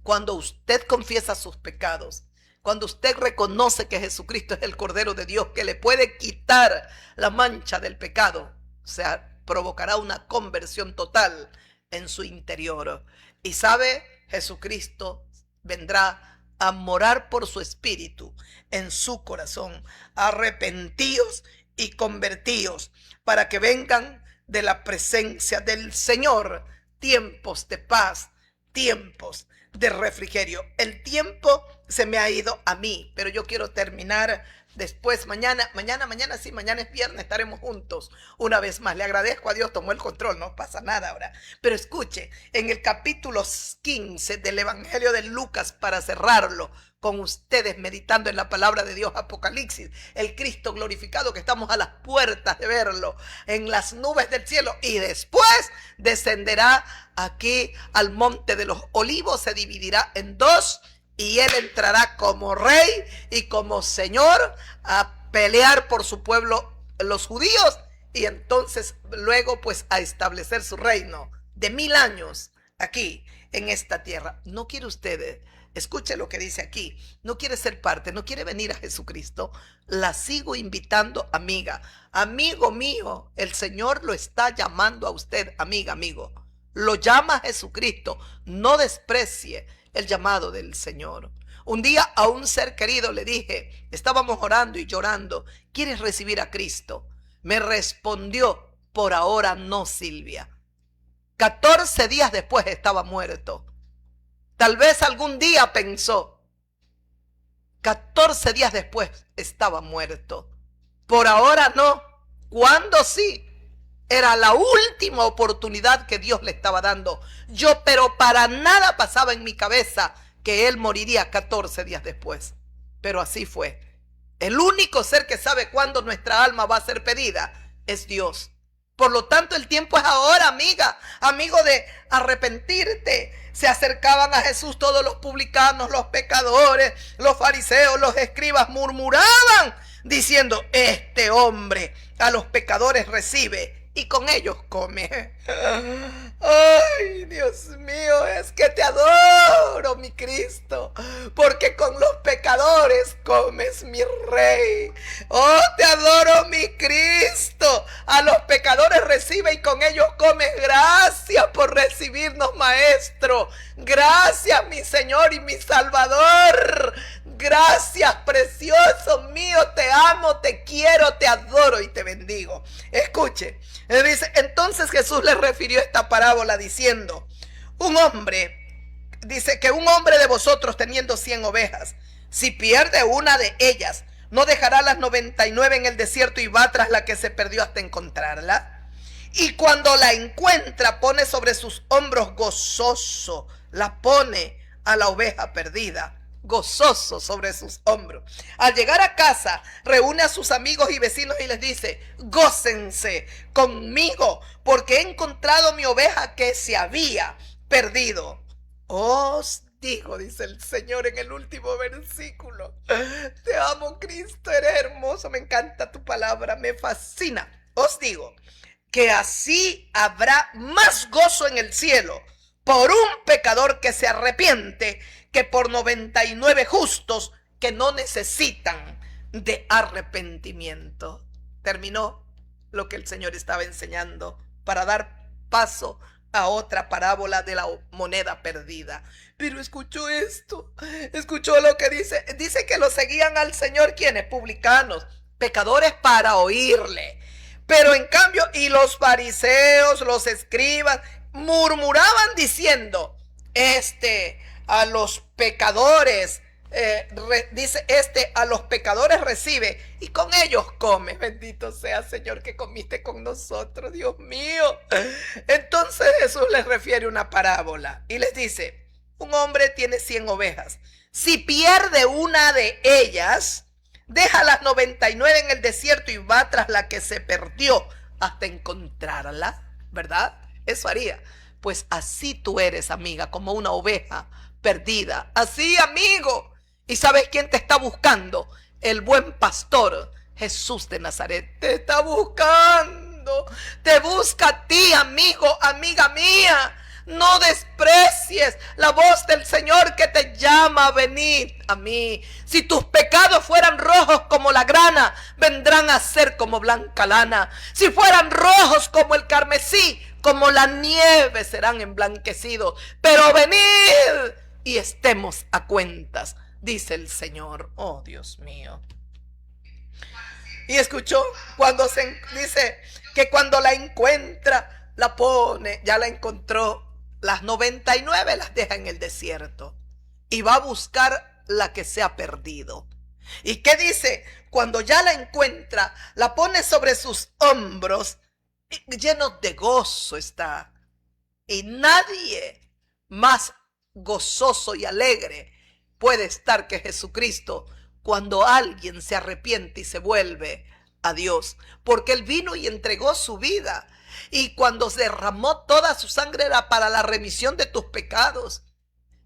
[SPEAKER 1] cuando usted confiesa sus pecados, cuando usted reconoce que Jesucristo es el Cordero de Dios que le puede quitar la mancha del pecado, se provocará una conversión total en su interior. Y sabe, Jesucristo vendrá a morar por su espíritu en su corazón. Arrepentíos y convertíos para que vengan de la presencia del Señor tiempos de paz, tiempos de refrigerio. El tiempo se me ha ido a mí, pero yo quiero terminar después. Mañana es viernes, estaremos juntos una vez más. Le agradezco a Dios, tomó el control, no pasa nada ahora. Pero escuche, en el capítulo 15 del Evangelio de Lucas, para cerrarlo con ustedes, meditando en la palabra de Dios, Apocalipsis, el Cristo glorificado que estamos a las puertas de verlo en las nubes del cielo, y después descenderá aquí al monte de los olivos, se dividirá en dos, y Él entrará como rey y como Señor a pelear por su pueblo, los judíos, y entonces luego pues a establecer su reino de 1000 años aquí en esta tierra. ¿No quiere usted? Escuche lo que dice aquí. ¿No quiere ser parte? ¿No quiere venir a Jesucristo? La sigo invitando, amiga, amigo mío. El Señor lo está llamando a usted, amiga, amigo. Lo llama a Jesucristo. No desprecie el llamado del Señor. Un día a un ser querido le dije, estábamos orando y llorando: ¿quieres recibir a Cristo? Me respondió: por ahora no, Silvia. 14 días después estaba muerto. Tal vez algún día pensó. 14 días después estaba muerto. Por ahora no. ¿Cuándo sí? Era la última oportunidad que Dios le estaba dando. Pero para nada pasaba en mi cabeza que él moriría 14 días después. Pero así fue. El único ser que sabe cuándo nuestra alma va a ser pedida es Dios. Por lo tanto, el tiempo es ahora, amiga, amigo, de arrepentirte. Se acercaban a Jesús todos los publicanos, los pecadores, los fariseos, los escribas, murmuraban diciendo: este hombre a los pecadores recibe y con ellos come. Ay, Dios mío, es que te adoro, mi Cristo, porque con los pecadores comes, mi Rey. Oh, te adoro, mi Cristo. A los pecadores recibe y con ellos comes. Gracias por recibirnos, Maestro. Gracias, mi Señor y mi Salvador. Gracias, precioso mío. Te amo, te quiero, te adoro y te bendigo. Escuche, dice: entonces Jesús les refirió esta parábola diciendo: un hombre de vosotros, teniendo 100 ovejas, si pierde una de ellas, ¿no dejará las 99 en el desierto y va tras la que se perdió hasta encontrarla? Y cuando la encuentra, pone sobre sus hombros gozoso, la pone a la oveja perdida, gozoso sobre sus hombros. Al llegar a casa, reúne a sus amigos y vecinos y les dice: gócense conmigo, porque he encontrado mi oveja que se había perdido. Os digo, dice el Señor en el último versículo. Te amo, Cristo, eres hermoso, me encanta tu palabra, me fascina. Os digo que así habrá más gozo en el cielo por un pecador que se arrepiente que por 99 justos que no necesitan de arrepentimiento. Terminó lo que el Señor estaba enseñando para dar paso a otra parábola de la moneda perdida. Pero escuchó esto, escuchó lo que dice. Dice que lo seguían al Señor, ¿quiénes? Publicanos, pecadores, para oírle. Pero en cambio, y los fariseos, los escribas, murmuraban diciendo, a los pecadores, dice, a los pecadores recibe y con ellos come. Bendito sea, Señor, que comiste con nosotros, Dios mío. Entonces Jesús les refiere una parábola y les dice, un hombre tiene 100 ovejas. Si pierde una de ellas, deja las 99 en el desierto y va tras la que se perdió hasta encontrarla, ¿verdad? Eso haría. Pues así tú eres, amiga, como una oveja perdida. Así, amigo. ¿Y sabes quién te está buscando? El buen pastor, Jesús de Nazaret. Te está buscando. Te busca a ti, amigo, amiga mía. No desprecies la voz del Señor que te llama a venir a mí. Si tus pecados fueran rojos como la grana, vendrán a ser como blanca lana. Si fueran rojos como el carmesí, como la nieve serán emblanquecidos. Pero venid y estemos a cuentas, dice el Señor. Oh, Dios mío. Y escuchó cuando dice que cuando la encuentra, la pone, ya la encontró. Las 99 las deja en el desierto y va a buscar la que se ha perdido. ¿Y qué dice? Cuando ya la encuentra, la pone sobre sus hombros, lleno de gozo está. Y nadie más gozoso y alegre puede estar que Jesucristo cuando alguien se arrepiente y se vuelve a Dios. Porque Él vino y entregó su vida. Y cuando se derramó toda su sangre era para la remisión de tus pecados.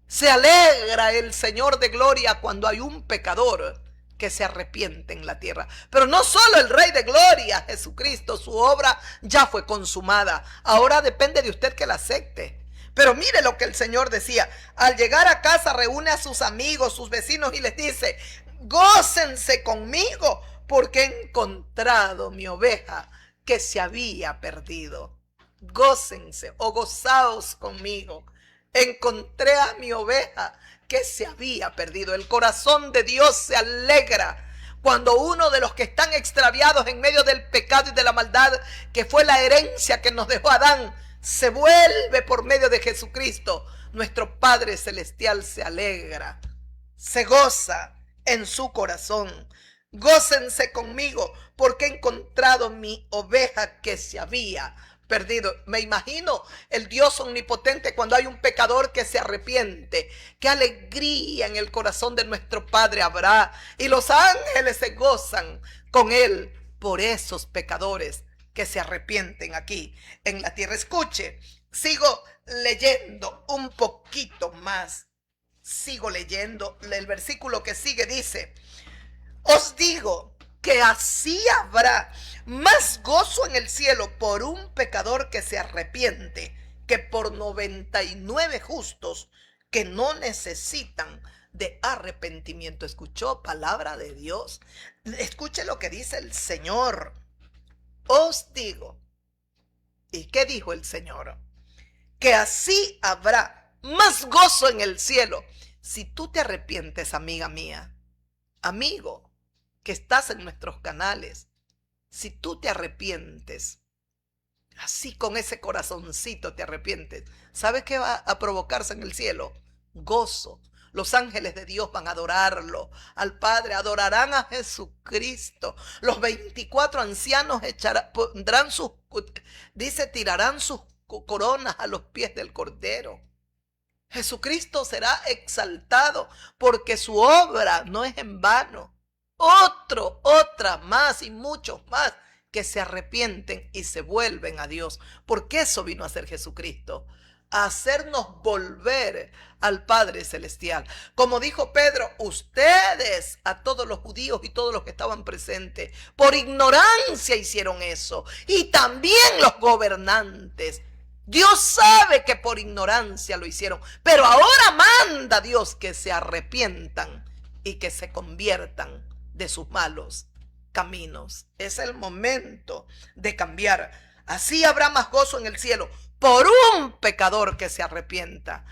[SPEAKER 1] Se alegra el Señor de gloria cuando hay un pecador que se arrepiente en la tierra. Pero no solo el Rey de gloria, Jesucristo, su obra ya fue consumada. Ahora depende de usted que la acepte. Pero mire lo que el Señor decía. Al llegar a casa reúne a sus amigos, sus vecinos y les dice, gócense conmigo porque he encontrado mi oveja que se había perdido. Gócense o gozaos conmigo. Encontré a mi oveja que se había perdido. El corazón de Dios se alegra cuando uno de los que están extraviados en medio del pecado y de la maldad, que fue la herencia que nos dejó Adán, se vuelve por medio de Jesucristo. Nuestro Padre Celestial se alegra, se goza en su corazón. Gócense conmigo porque he encontrado mi oveja que se había perdido. Me imagino el Dios omnipotente cuando hay un pecador que se arrepiente. Qué alegría en el corazón de nuestro Padre habrá. Y los ángeles se gozan con él por esos pecadores que se arrepienten aquí en la tierra. Escuche, sigo leyendo un poquito más. Sigo leyendo. El versículo que sigue dice, os digo que así habrá más gozo en el cielo por un pecador que se arrepiente que por 99 justos que no necesitan de arrepentimiento. ¿Escuchó? Palabra de Dios. Escuche lo que dice el Señor. Os digo. ¿Y qué dijo el Señor? Que así habrá más gozo en el cielo. Si tú te arrepientes, amiga mía, amigo, que estás en nuestros canales, si tú te arrepientes, así con ese corazoncito te arrepientes, ¿sabes qué va a provocarse en el cielo? Gozo. Los ángeles de Dios van a adorarlo, al Padre, adorarán a Jesucristo. Los 24 ancianos pondrán tirarán sus coronas a los pies del Cordero. Jesucristo será exaltado porque su obra no es en vano. Otra más y muchos más que se arrepienten y se vuelven a Dios. Porque eso vino a ser Jesucristo. a hacernos volver al Padre Celestial. Como dijo Pedro, ustedes, a todos los judíos y todos los que estaban presentes, por ignorancia hicieron eso. Y también los gobernantes. Dios sabe que por ignorancia lo hicieron, pero ahora manda Dios que se arrepientan y que se conviertan de sus malos caminos. Es el momento de cambiar. Así habrá más gozo en el cielo por un pecador que se arrepienta.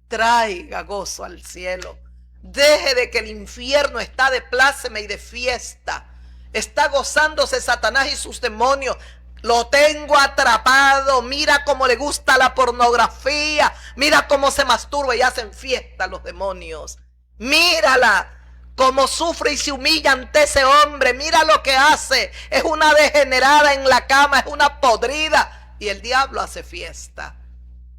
[SPEAKER 1] Traiga gozo al cielo. Deje de que el infierno está de pláceme y de fiesta. Está gozándose Satanás y sus demonios. Lo tengo atrapado. Mira cómo le gusta la pornografía. Mira cómo se masturba y hacen fiesta los demonios. Mírala, cómo sufre y se humilla ante ese hombre. Mira lo que hace. Es una degenerada en la cama, es una podrida. Y el diablo hace fiesta.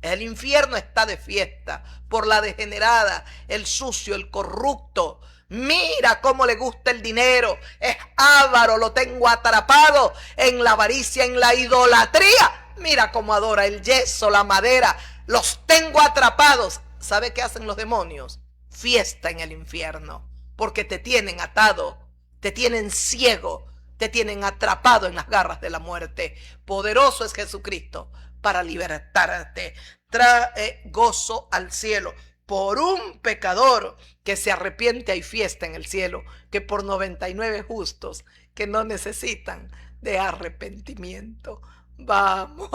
[SPEAKER 1] El infierno está de fiesta por la degenerada, el sucio, el corrupto. Mira cómo le gusta el dinero. Es avaro, lo tengo atrapado en la avaricia, en la idolatría. Mira cómo adora el yeso, la madera. Los tengo atrapados. ¿Sabe qué hacen los demonios? Fiesta en el infierno, porque te tienen atado, te tienen ciego, te tienen atrapado en las garras de la muerte. Poderoso es Jesucristo para libertarte. Trae gozo al cielo. Por un pecador que se arrepiente hay fiesta en el cielo, que por 99 justos que no necesitan de arrepentimiento. Vamos.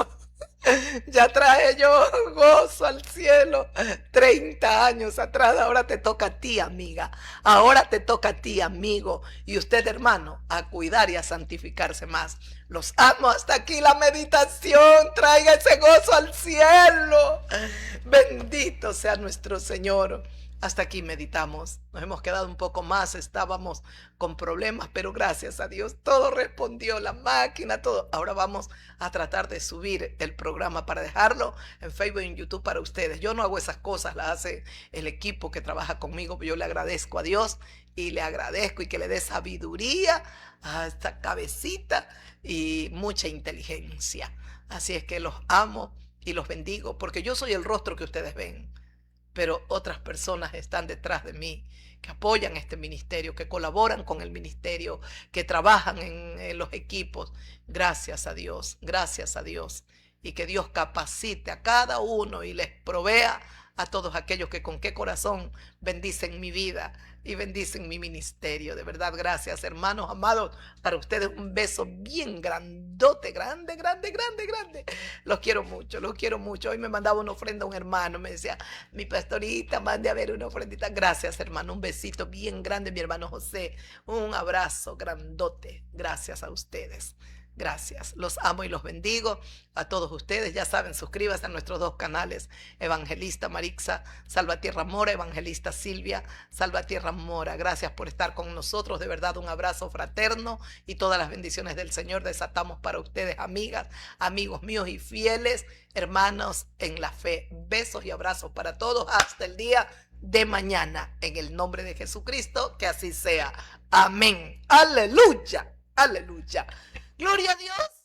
[SPEAKER 1] Ya traje yo gozo al cielo 30 años atrás. Ahora te toca a ti, amiga. Ahora te toca a ti, amigo. Y usted, hermano, a cuidar y a santificarse más. Los amo. Hasta aquí la meditación. Traiga ese gozo al cielo. Bendito sea nuestro Señor. Hasta aquí meditamos. Nos hemos quedado un poco más. Estábamos con problemas, pero gracias a Dios todo respondió, la máquina, todo. Ahora vamos a tratar de subir el programa para dejarlo en Facebook y en YouTube para ustedes. Yo no hago esas cosas, las hace el equipo que trabaja conmigo. Yo le agradezco a Dios y le agradezco y que le dé sabiduría a esta cabecita y mucha inteligencia. Así es que los amo y los bendigo, porque yo soy el rostro que ustedes ven, pero otras personas están detrás de mí, que apoyan este ministerio, que colaboran con el ministerio, que trabajan en los equipos. Gracias a Dios, gracias a Dios. Y que Dios capacite a cada uno y les provea a todos aquellos que con qué corazón bendicen mi vida y bendicen mi ministerio. De verdad, gracias, hermanos amados. Para ustedes un beso bien grandote, grande, grande, grande, grande. Los quiero mucho, los quiero mucho. Hoy me mandaba una ofrenda un hermano, me decía, mi pastorita, mande a ver una ofrendita. Gracias, hermano, un besito bien grande, mi hermano José. Un abrazo grandote. Gracias a ustedes. Gracias, los amo y los bendigo a todos ustedes. Ya saben, suscríbanse a nuestros dos canales, Evangelista Marixa Salvatierra Mora, Evangelista Silvia Salvatierra Mora. Gracias por estar con nosotros, de verdad un abrazo fraterno y todas las bendiciones del Señor desatamos para ustedes, amigas, amigos míos y fieles hermanos en la fe. Besos y abrazos para todos hasta el día de mañana, en el nombre de Jesucristo, que así sea. Amén. Aleluya, aleluya. Gloria a Dios.